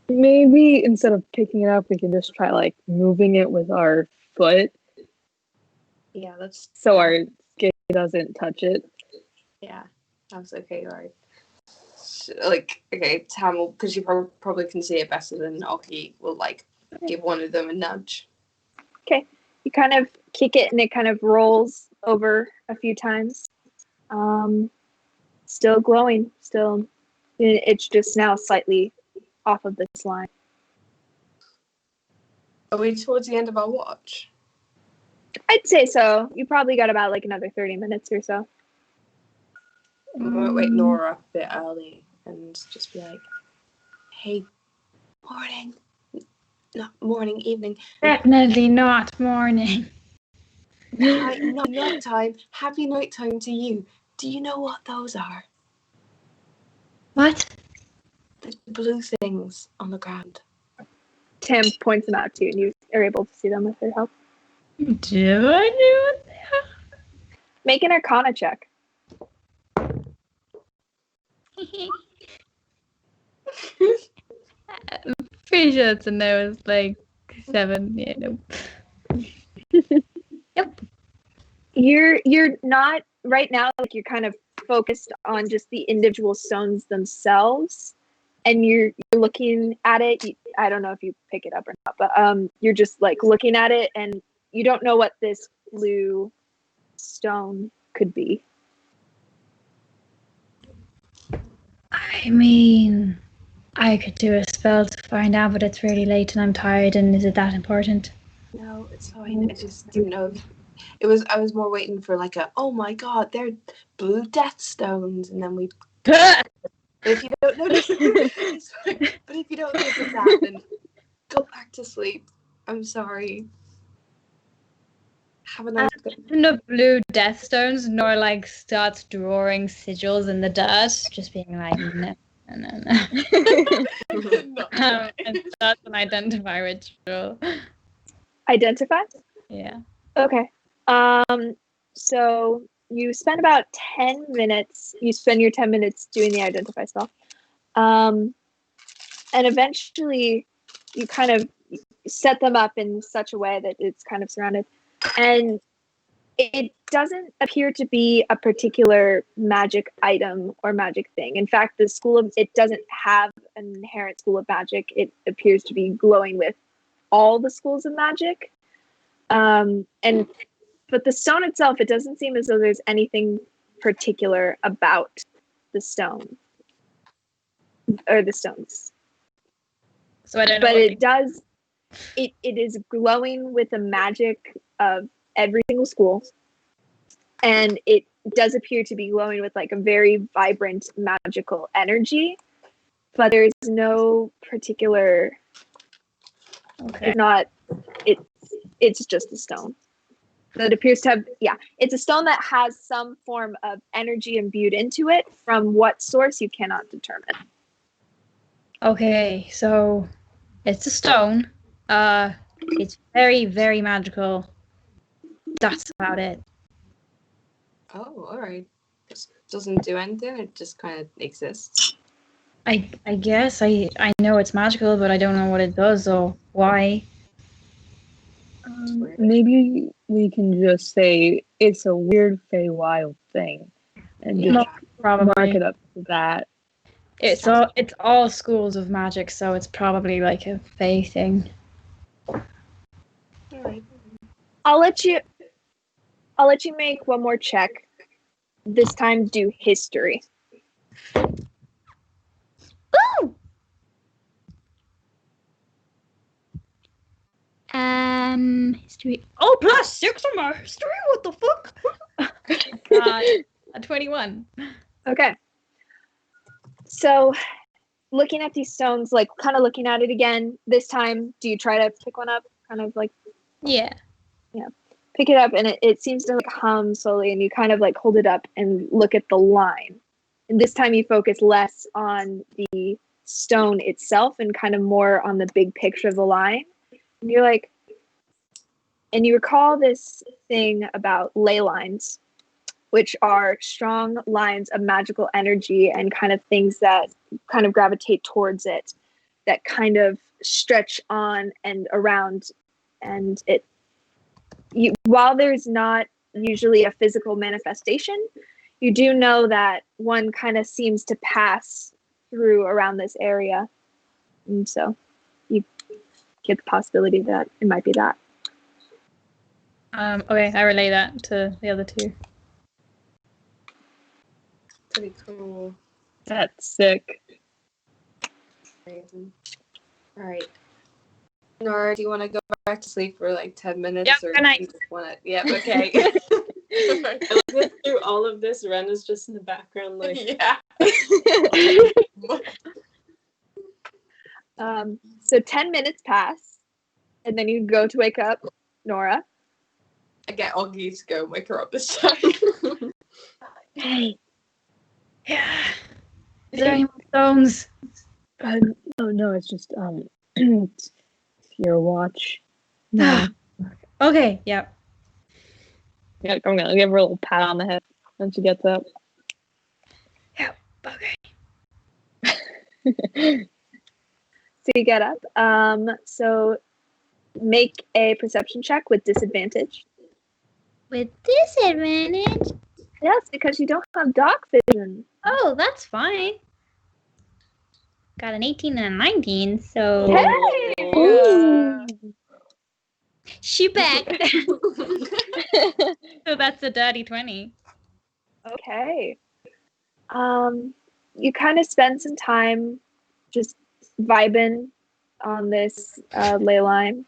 Speaker 1: Maybe instead of picking it up, we can just try like moving it with our foot
Speaker 3: Yeah, that's
Speaker 1: so our skin doesn't touch it.
Speaker 3: yeah. That's okay, right? Like, okay, Tam will, because you probably can see it better than Augie, will like give one of them a nudge.
Speaker 2: Okay, you kind of kick it and it kind of rolls over a few times. Still glowing. Still, it's just now slightly off of this line.
Speaker 3: Are we towards the end of our watch?
Speaker 2: I'd say so. You probably got about like another 30 minutes or so.
Speaker 3: We might wake Nora up a bit early and just be like, hey, morning. Not morning, evening.
Speaker 5: Definitely not morning.
Speaker 3: Hi, not nighttime. Happy nighttime to you. Do you know what those are?
Speaker 5: What?
Speaker 3: The blue things on the ground.
Speaker 2: Tim points them out to you, and you are able to see them with her help.
Speaker 5: Do I know what they
Speaker 2: Make an Arcana check.
Speaker 5: are? I'm pretty sure it's a no. It's like 7. Yeah, no. Yep.
Speaker 2: You're not right now, like you're kind of focused on just the individual stones themselves, and you're looking at it. I don't know if you pick it up or not, but you're just like looking at it, and you don't know what this blue stone could be.
Speaker 5: I mean, I could do a spell to find out, but it's really late and I'm tired. And is it that important?
Speaker 3: No, it's fine. I just didn't know if I was more waiting for like a, oh my god, they're blue death stones, and then we. But if you don't notice, it's fine. But if you don't think of that, then go back to sleep. I'm sorry. Have a nice day.
Speaker 5: No blue death stones, nor like starts drawing sigils in the dirt, just being like, no. And starts an identify ritual.
Speaker 2: Identify?
Speaker 5: Yeah.
Speaker 2: Okay. So you spend about 10 minutes. You spend your 10 minutes doing the identify spell. And eventually you kind of set them up in such a way that it's kind of surrounded. And it doesn't appear to be a particular magic item or magic thing. In fact, it doesn't have an inherent school of magic. It appears to be glowing with all the schools of magic. But the stone itself, it doesn't seem as though there's anything particular about the stone or the stones.
Speaker 5: So I don't know.
Speaker 2: But it does. It is glowing with the magic of every single school, and it does appear to be glowing with like a very vibrant magical energy. But there's no particular.
Speaker 5: Okay.
Speaker 2: It's not. It's just a stone. That appears to have, it's a stone that has some form of energy imbued into it. From what source you cannot determine.
Speaker 5: Okay, so it's a stone. It's very, very magical. That's about it.
Speaker 3: Oh, alright. Just doesn't do anything, it just kind of exists.
Speaker 5: I guess I know it's magical, but I don't know what it does or why.
Speaker 1: Maybe we can just say it's a weird Feywild thing, and just mark
Speaker 5: Probably.
Speaker 1: it up to that.
Speaker 5: It's all schools of magic, so it's probably like a Fey thing.
Speaker 3: Alright.
Speaker 2: I'll let you make one more check. This time, do history.
Speaker 5: Ooh! History. Oh, +6 on my history. What the fuck? 21.
Speaker 2: Okay. So, looking at these stones, like kind of looking at it again. This time, do you try to pick one up? Kind of like
Speaker 5: Yeah.
Speaker 2: pick it up, and it seems to like hum slowly, and you kind of like hold it up and look at the line. And this time, you focus less on the stone itself and kind of more on the big picture of the line. And you're like, and you recall this thing about ley lines, which are strong lines of magical energy and kind of things that kind of gravitate towards it, that kind of stretch on and around. And while there's not usually a physical manifestation, you do know that one kind of seems to pass through around this area. And so you get the possibility that it might be that.
Speaker 5: Okay, I relay that to the other two.
Speaker 3: pretty cool.
Speaker 1: That's sick.
Speaker 3: Amazing. All right. Nora, do you want to go back to sleep for like 10 minutes?
Speaker 5: Yep,
Speaker 3: Or
Speaker 5: good night.
Speaker 3: you just want to... Yep, okay.
Speaker 4: I lived through all of this. Ren is just in the background, like,
Speaker 3: Yeah.
Speaker 2: So 10 minutes pass, and then you go to wake up Nora.
Speaker 3: I get Augie to go wake her up this time.
Speaker 1: Hey.
Speaker 5: Yeah. Is there any more songs?
Speaker 1: Oh no, it's just it's your watch. No.
Speaker 5: Okay, yeah.
Speaker 1: Yeah, I'm gonna give her a little pat on the head when she gets up.
Speaker 5: Okay.
Speaker 2: So you get up. So make a perception check with disadvantage.
Speaker 5: With disadvantage?
Speaker 2: Yes, because you don't have dark vision.
Speaker 5: Oh, that's fine. Got an 18 and a 19, so
Speaker 2: Hey!
Speaker 1: Ooh.
Speaker 5: she back. So that's a dirty 20.
Speaker 2: Okay. You kind of spend some time just vibing on this ley line.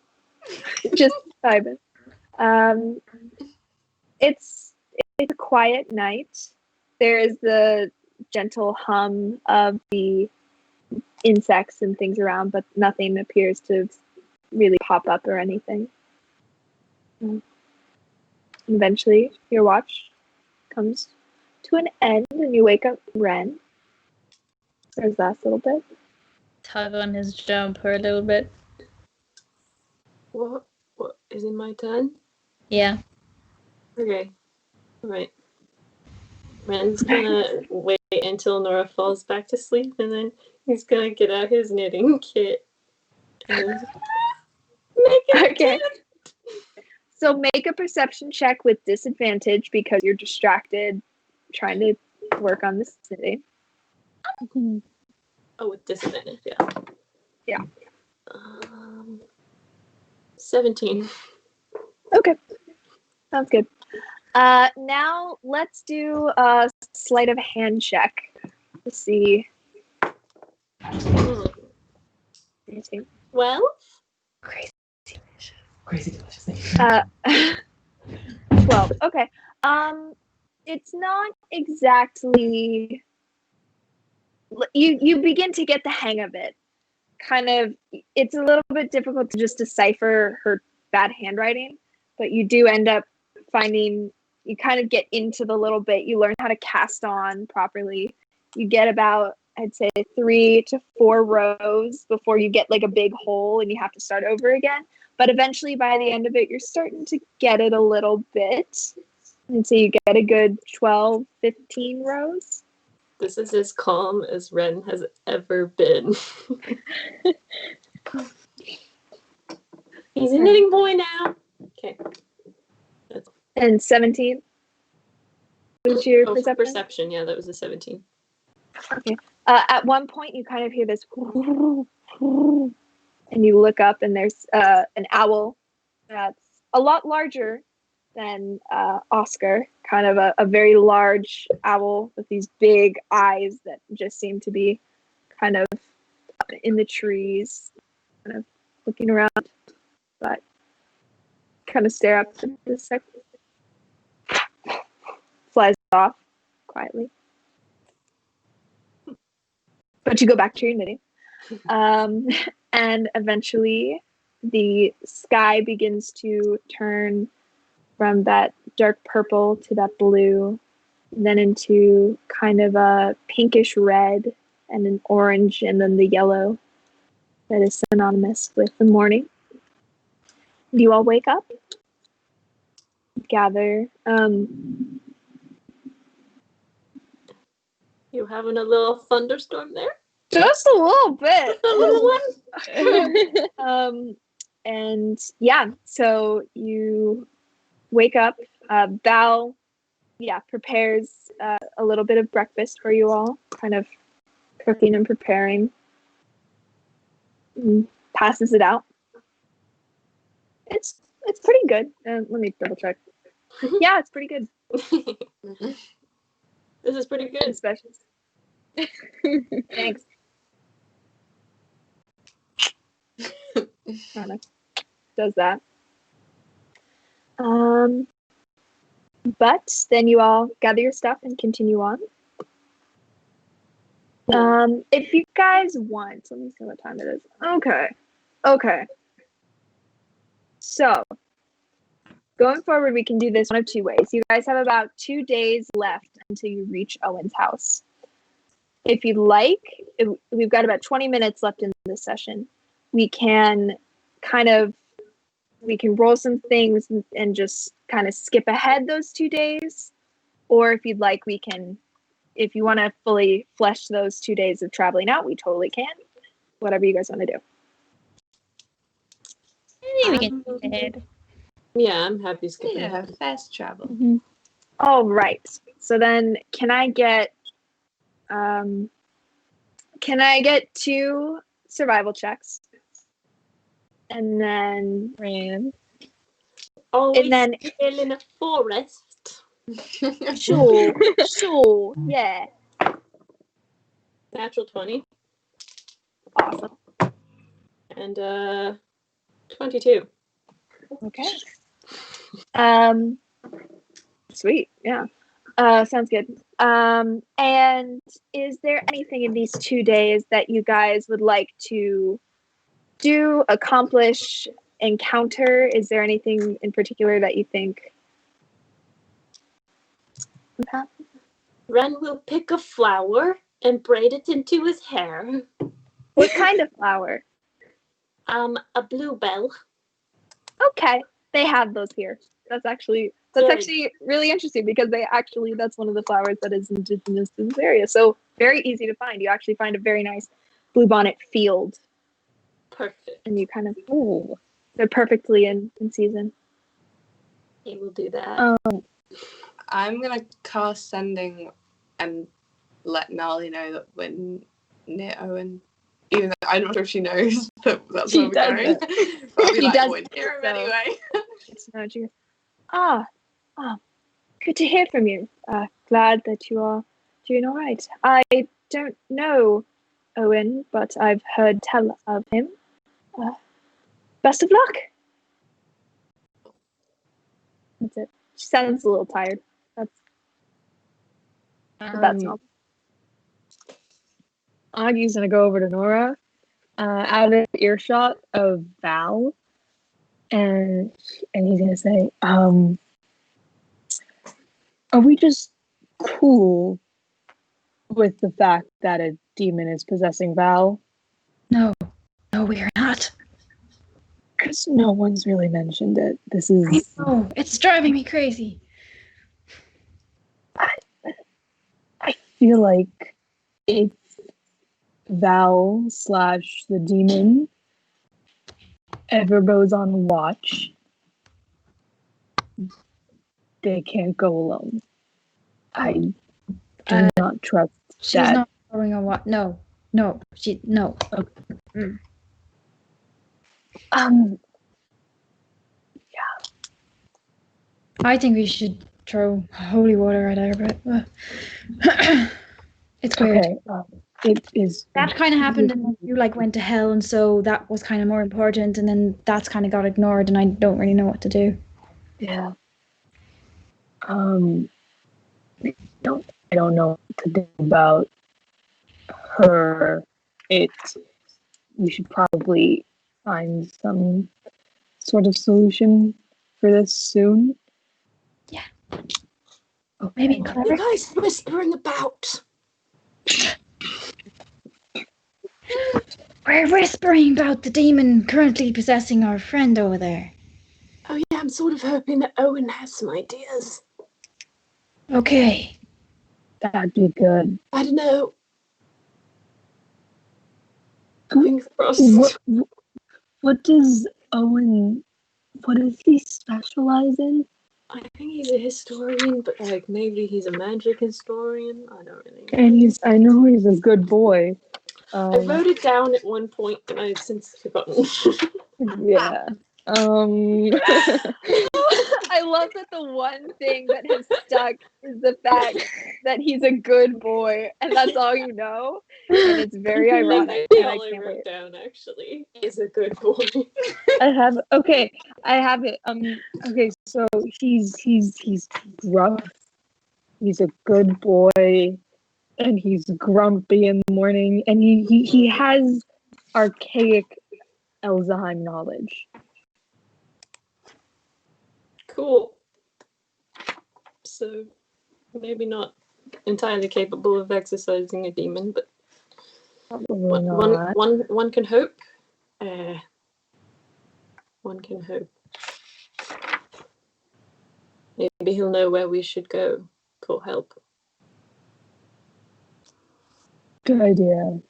Speaker 2: Just vibing. It's a quiet night. There is the gentle hum of the insects and things around, but nothing appears to really pop up or anything. Eventually, your watch comes to an end, and you wake up Ren. There's last little bit.
Speaker 5: Tug on his jumper a little bit.
Speaker 4: what? What? Is it my turn?
Speaker 5: Yeah.
Speaker 4: Okay. Alright. Ren's gonna wait until Nora falls back to sleep, and then he's gonna get out his knitting kit and make it.
Speaker 2: Okay. So make a perception check with disadvantage because you're distracted trying to work on this city.
Speaker 4: Oh, with disadvantage, yeah.
Speaker 2: Yeah.
Speaker 4: 17.
Speaker 2: Okay. Sounds good. Now let's do a sleight of hand check to see.
Speaker 4: Hmm. 12?
Speaker 5: Crazy.
Speaker 6: Crazy delicious.
Speaker 2: 12. Okay. It's not exactly. You begin to get the hang of it. Kind of, it's a little bit difficult to just decipher her bad handwriting, but you do end up finding. You kind of get into the little bit. You learn how to cast on properly. You get about, I'd say, 3 to 4 rows before you get like a big hole and you have to start over again. But eventually, by the end of it, you're starting to get it a little bit. And so you get a good 12, 15 rows.
Speaker 4: This is as calm as Ren has ever been. He's a knitting boy now. Okay.
Speaker 2: And 17 was your
Speaker 4: Oh,
Speaker 2: perception?
Speaker 4: perception, yeah, that was a 17.
Speaker 2: Okay. At one point, you kind of hear this, and you look up, and there's an owl that's a lot larger than Oscar. Kind of a very large owl with these big eyes that just seem to be kind of up in the trees, kind of looking around, but kind of stare up to the second. Flies off quietly. But you go back to your knitting. And eventually the sky begins to turn from that dark purple to that blue, and then into kind of a pinkish red and an orange, and then the yellow that is synonymous with the morning. You all wake up, gather.
Speaker 4: You having a little thunderstorm there?
Speaker 2: Just a little bit.
Speaker 4: A little one?
Speaker 2: And yeah, so you wake up. Val, prepares a little bit of breakfast for you all, kind of cooking and preparing. And passes it out. It's pretty good. Let me double check. Yeah, it's pretty good.
Speaker 4: This is pretty good.
Speaker 2: Especially. Thanks. Kinda does that. But then you all gather your stuff and continue on. If you guys want, let me see what time it is. Okay. So, going forward, we can do this one of two ways. You guys have about 2 days left until you reach Owen's house. If you'd like, we've got about 20 minutes left in this session. We can roll some things and just kind of skip ahead those 2 days. Or if you'd like, if you want to fully flesh those 2 days of traveling out, we totally can. Whatever you guys want to do.
Speaker 5: Maybe we can go ahead.
Speaker 4: Yeah, I'm happy skipping.
Speaker 3: Yeah, fast travel.
Speaker 1: Mm-hmm.
Speaker 2: All right. So then, can I get 2 survival checks? And then,
Speaker 4: Always
Speaker 2: and then,
Speaker 4: still in a forest.
Speaker 2: sure, yeah,
Speaker 4: Natural 20
Speaker 2: awesome.
Speaker 4: and 22.
Speaker 2: Okay. Sweet, yeah. Sounds good. And is there anything in these 2 days that you guys would like to do, accomplish, encounter? Is there anything in particular that you think would happen?
Speaker 4: Ren will pick a flower and braid it into his hair.
Speaker 2: What kind of flower?
Speaker 4: A bluebell.
Speaker 2: Okay, they have those here. That's actually really interesting because that's one of the flowers that is indigenous to this area. So very easy to find. You actually find a very nice bluebonnet field,
Speaker 4: Perfect.
Speaker 2: and you kind of they're perfectly in season.
Speaker 4: He will do that.
Speaker 3: I'm gonna cast sending and let Nali know that we're near Owen. Even though I'm not sure if she knows that that's where we're going. But I'll be
Speaker 2: She
Speaker 3: like,
Speaker 2: does,
Speaker 3: we're near him
Speaker 2: so-
Speaker 3: anyway.
Speaker 2: She goes, good to hear from you. Glad that you are doing all right. I don't know Owen, but I've heard tell of him. Best of luck. That's it. She sounds a little tired. That's all.
Speaker 1: Augie's gonna go over to Nora, out of earshot of Val, and he's gonna say, "Are we just cool with the fact that a demon is possessing Val?
Speaker 5: No, we are not.
Speaker 1: Because no one's really mentioned it. This is
Speaker 5: No, it's driving me crazy.
Speaker 1: I feel like if Val / the demon ever goes on watch, they can't go alone. I do not trust
Speaker 5: She's
Speaker 1: that.
Speaker 5: not going on what? No. I think we should throw holy water at her, but it's weird.
Speaker 1: Okay, it is.
Speaker 5: That kind of happened, and then you went to hell, and so that was kind of more important, and then that's kind of got ignored, and I don't really know what to do.
Speaker 1: Yeah. I don't know what to do about her. We should probably find some sort of solution for this soon.
Speaker 5: Yeah.
Speaker 1: Okay.
Speaker 5: Maybe
Speaker 4: What are you guys whispering about?
Speaker 5: we're whispering about the demon currently possessing our friend over there.
Speaker 4: Oh yeah, I'm sort of hoping that Owen has some ideas.
Speaker 5: Okay.
Speaker 1: That'd be good.
Speaker 4: I don't know. Fingers crossed.
Speaker 1: What does Owen? What does he specialize in?
Speaker 4: I think he's a historian, but maybe he's a magic historian. I don't really know.
Speaker 1: And I know he's a good boy.
Speaker 4: I wrote it down at one point, and I've since forgotten.
Speaker 1: Yeah.
Speaker 2: I love that the one thing that has stuck is the fact that he's a good boy, and that's all you know. And it's very ironic.
Speaker 4: That's
Speaker 2: And I
Speaker 4: all I
Speaker 2: can't
Speaker 4: wrote
Speaker 2: wait.
Speaker 4: down, actually. He's a good boy.
Speaker 1: I have it. Okay, so he's gruff. He's a good boy, and he's grumpy in the morning, and he has archaic Elzheim knowledge.
Speaker 4: Cool. So, maybe not entirely capable of exercising a demon, but
Speaker 1: Probably not.
Speaker 4: one can hope. One can hope. Maybe he'll know where we should go for help.
Speaker 1: Good idea.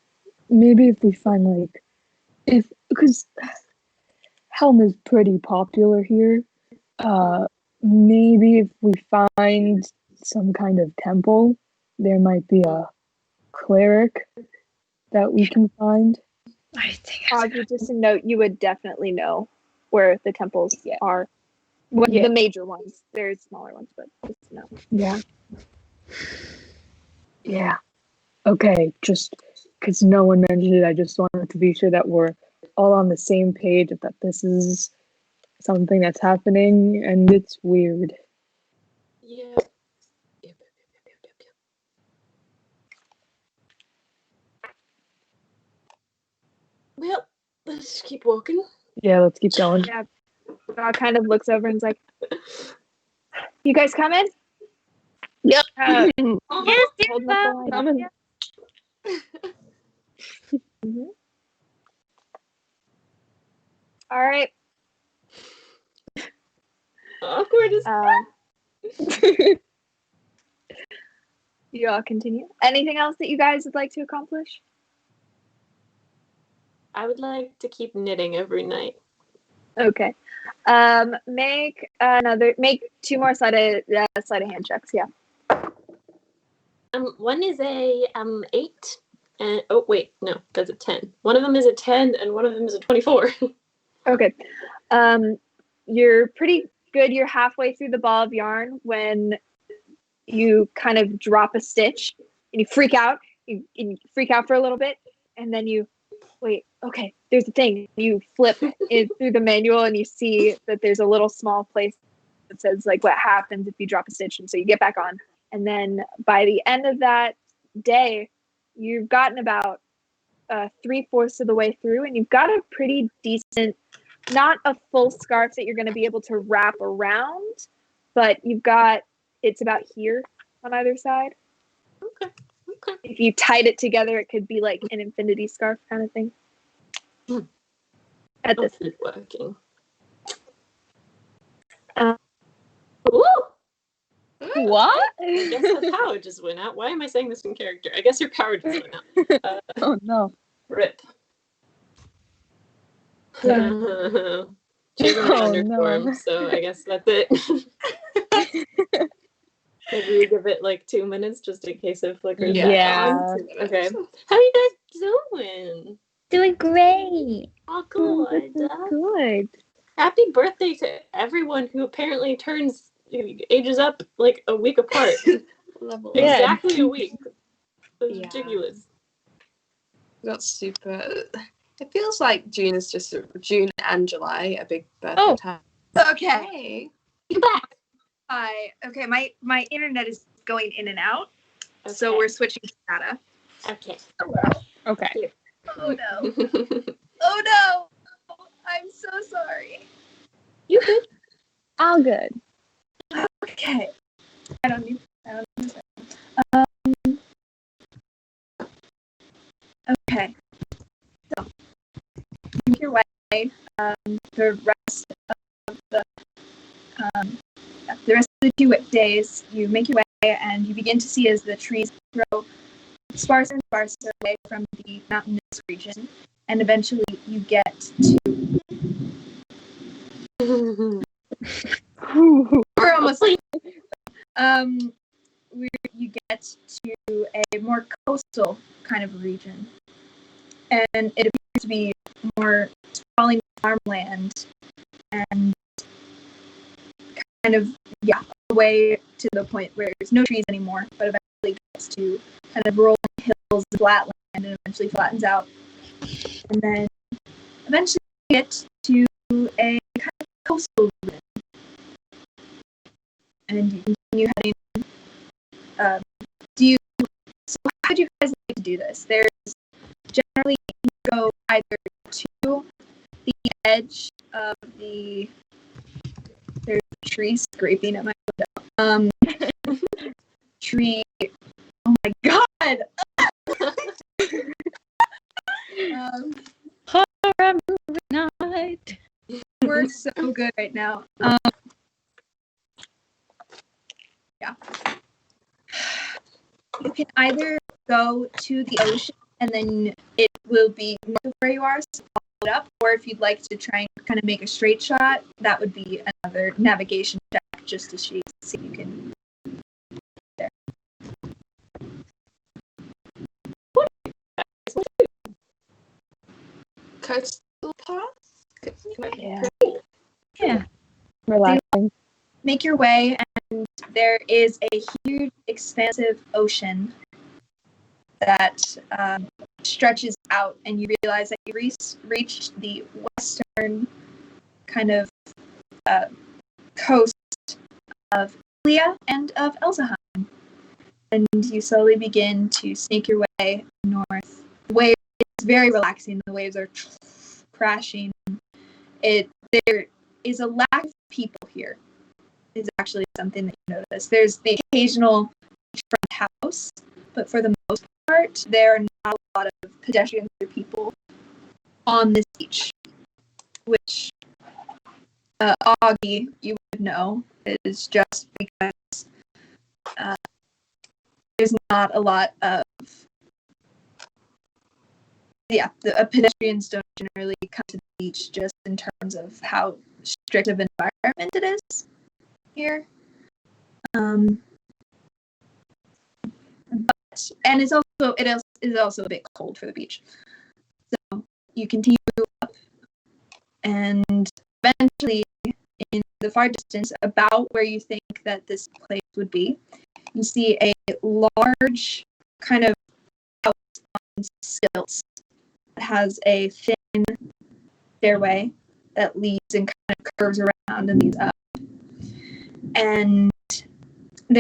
Speaker 1: Maybe if we find because Helm is pretty popular here. Maybe if we find some kind of temple, there might be a cleric that we can find.
Speaker 5: I think
Speaker 2: Augie, just a note, you would definitely know where the temples are.
Speaker 1: Yeah.
Speaker 2: The major ones. There's smaller ones, but just know.
Speaker 1: Yeah. Yeah. Okay, just because no one mentioned it, I just wanted to be sure that we're all on the same page, that this is something that's happening and it's weird.
Speaker 4: Yeah. Yep. Well, let's keep walking.
Speaker 1: Yeah, let's keep going.
Speaker 2: Yeah. God kind of looks over and is like, "You guys coming?"
Speaker 1: Yep.
Speaker 5: yes,
Speaker 2: Holding up the line.
Speaker 1: Coming.
Speaker 2: All right.
Speaker 4: Awkward as
Speaker 2: You all continue. Anything else that you guys would like to accomplish?
Speaker 4: I would like to keep knitting every night.
Speaker 2: Okay. Make two more sleight of hand checks. Yeah.
Speaker 4: One is a 8, and oh wait, no, that's a 10. One of them is a 10, and one of them is a 24.
Speaker 2: Okay. You're pretty good. You're halfway through the ball of yarn when you kind of drop a stitch and you freak out. You freak out for a little bit, and then you wait. Okay, there's a thing. You flip it through the manual, and you see that there's a little small place that says like what happens if you drop a stitch, and so you get back on. And then by the end of that day, you've gotten about 3/4 of the way through, and you've got a pretty decent, not a full scarf that you're going to be able to wrap around, but it's about here on either side.
Speaker 4: Okay.
Speaker 2: If you tied it together, it could be like an infinity scarf kind of thing. At this,
Speaker 4: It's working.
Speaker 2: Ooh!
Speaker 1: What?
Speaker 4: I guess the power just went out. Why am I saying this in character? I guess your power just went out.
Speaker 1: Oh no.
Speaker 4: Rip.
Speaker 1: Yeah.
Speaker 4: She has a
Speaker 1: Oh,
Speaker 4: thunderstorm,
Speaker 1: no.
Speaker 4: so I guess that's it. Maybe we give it like 2 minutes just in case it flickers back
Speaker 1: Yeah.
Speaker 4: on. Okay. How you guys doing?
Speaker 5: doing great.
Speaker 4: Oh,
Speaker 1: This
Speaker 4: good.
Speaker 1: is good.
Speaker 4: Happy birthday to everyone who apparently ages up like a week apart.
Speaker 3: Level
Speaker 1: Yeah.
Speaker 4: Exactly a week. That's
Speaker 3: Yeah.
Speaker 4: ridiculous.
Speaker 3: Got super. It feels like June is just June and July, a big birthday
Speaker 5: Oh.
Speaker 3: time.
Speaker 2: Okay.
Speaker 4: You're back.
Speaker 2: Hi. Okay, my internet is going in and out, so
Speaker 4: Okay.
Speaker 2: we're switching to data.
Speaker 4: Okay.
Speaker 1: Okay.
Speaker 2: Oh no. Oh no. I'm so sorry.
Speaker 4: You good?
Speaker 1: All good.
Speaker 2: Okay. I don't need. Okay. So make your way. The rest of the 2 days, you make your way and you begin to see as the trees grow sparser and sparser away from the mountainous region, and eventually you get to. We're almost. Where you get to a more coastal kind of region, and it appears to be more sprawling farmland and kind of, away to the point where there's no trees anymore, but eventually gets to kind of rolling hills, flat land, and eventually flattens out. And then eventually get to a kind of coastal region. And you continue heading. So how do you guys like to do this? There's generally you go either to the edge of there's a tree scraping at my window. Tree. Oh my god.
Speaker 5: Horror movie night.
Speaker 2: We're so good right now. Yeah. You can either go to the ocean and then it will be north of where you are, so follow it up, or if you'd like to try and kind of make a straight shot, that would be another navigation check just to see if you can there.
Speaker 3: Coastal path?
Speaker 1: Yeah. Relaxing.
Speaker 2: Make your way, and there is a huge, expansive ocean that stretches out, and you realize that you reached the western kind of coast of Ilia and of Elsaheim. And you slowly begin to snake your way north. The waves, it's very relaxing. The waves are crashing. There is a lack of people here. Is actually something that you notice. There's the occasional front house, but for the most part, there are not a lot of pedestrians or people on this beach, which Augie, you would know, is just because there's not a lot of pedestrians don't generally come to the beach just in terms of how strict of an environment it is here. And it is also a bit cold for the beach. So you continue up, and eventually, in the far distance, about where you think that this place would be, you see a large kind of house on stilts that has a thin stairway that leads and kind of curves around and leads up. And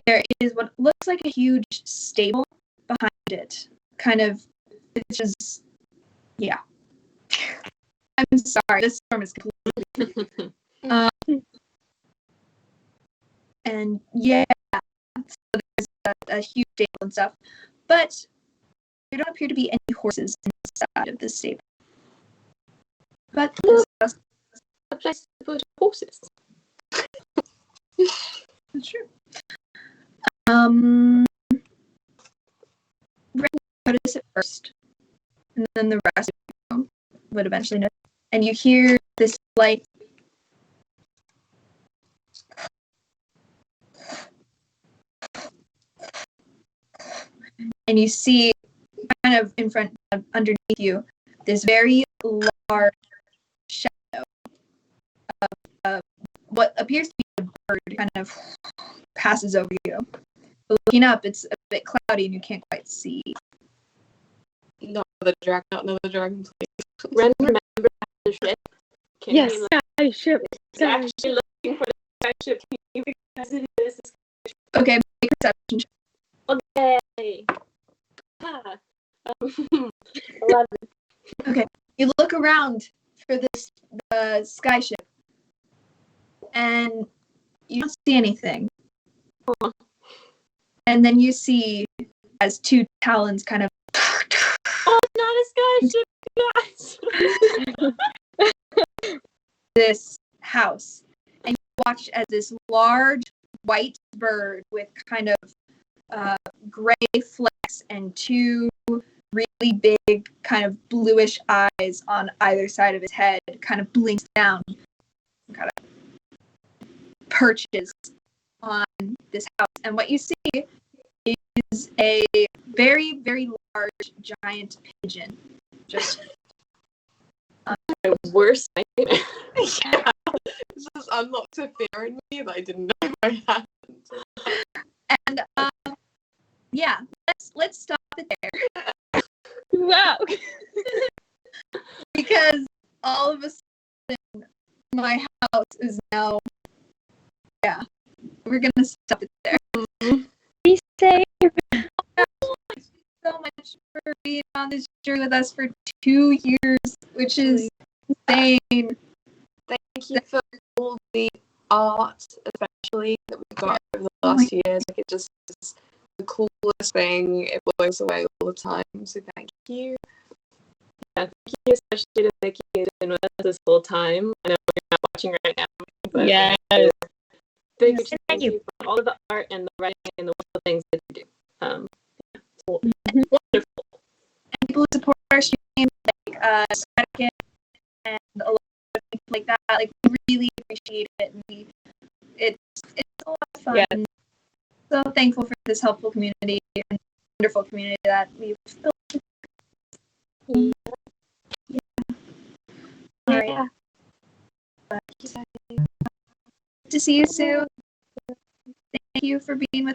Speaker 2: there is what looks like a huge stable behind it. Kind of, it's just, yeah. I'm sorry, this storm is completely. And yeah, so there's a huge stable and stuff, but there don't appear to be any horses inside of this stable. But
Speaker 4: A place to put horses.
Speaker 2: that's true. Ren notice it first, and then the rest of you would eventually notice. And you hear this light. And you see kind of in front, underneath you, this very large shadow of what appears to be a bird kind of passes over you. But looking up, it's a bit cloudy and you can't quite see.
Speaker 3: Not another dragon, please.
Speaker 4: Ren, remember the ship? Can
Speaker 1: Yes,
Speaker 4: you,
Speaker 1: skyship.
Speaker 4: it's actually looking for the skyship. Can you, because it is a skyship.
Speaker 2: Okay, make a perception check.
Speaker 4: Okay. Ah. 11.
Speaker 2: You look around for the skyship, and you don't see anything.
Speaker 4: Huh.
Speaker 2: And then you see as two talons kind of
Speaker 4: Oh, it's not a skyship, guys.
Speaker 2: this house, and you watch as this large white bird with kind of gray flecks and two really big kind of bluish eyes on either side of his head kind of blinks down and kind of perches on this house. And what you see is a very, very large giant pigeon just
Speaker 4: Worst nightmare.
Speaker 3: Yeah. just unlocked a fear in me that I didn't know I had.
Speaker 2: And yeah, let's stop it there
Speaker 1: Wow.
Speaker 2: because all of a sudden my house is now. Yeah, we're gonna stop it there.
Speaker 1: Be safe.
Speaker 2: Thank you so much for being on this journey with us for 2 years, which is insane.
Speaker 3: Thank you for all the art, especially that we've got over the last years. Like, it just is the coolest thing. It blows away all the time. So thank you.
Speaker 4: Yeah, thank you especially to Nikki who's been with us this whole time. I know you're not watching right now, but
Speaker 1: Yes.
Speaker 4: big
Speaker 5: Yes,
Speaker 4: thank
Speaker 5: thank
Speaker 4: you
Speaker 5: you.
Speaker 4: for all of the art and the writing and the wonderful things that you do. It's wonderful.
Speaker 2: And people who support our stream, like Sadiq and a lot of things like that, like we really appreciate it. And it's a lot of fun.
Speaker 1: Yes.
Speaker 2: So thankful for this helpful community and wonderful community that we've built. All right.
Speaker 5: Yeah.
Speaker 2: Good to see you soon. Thank you for being with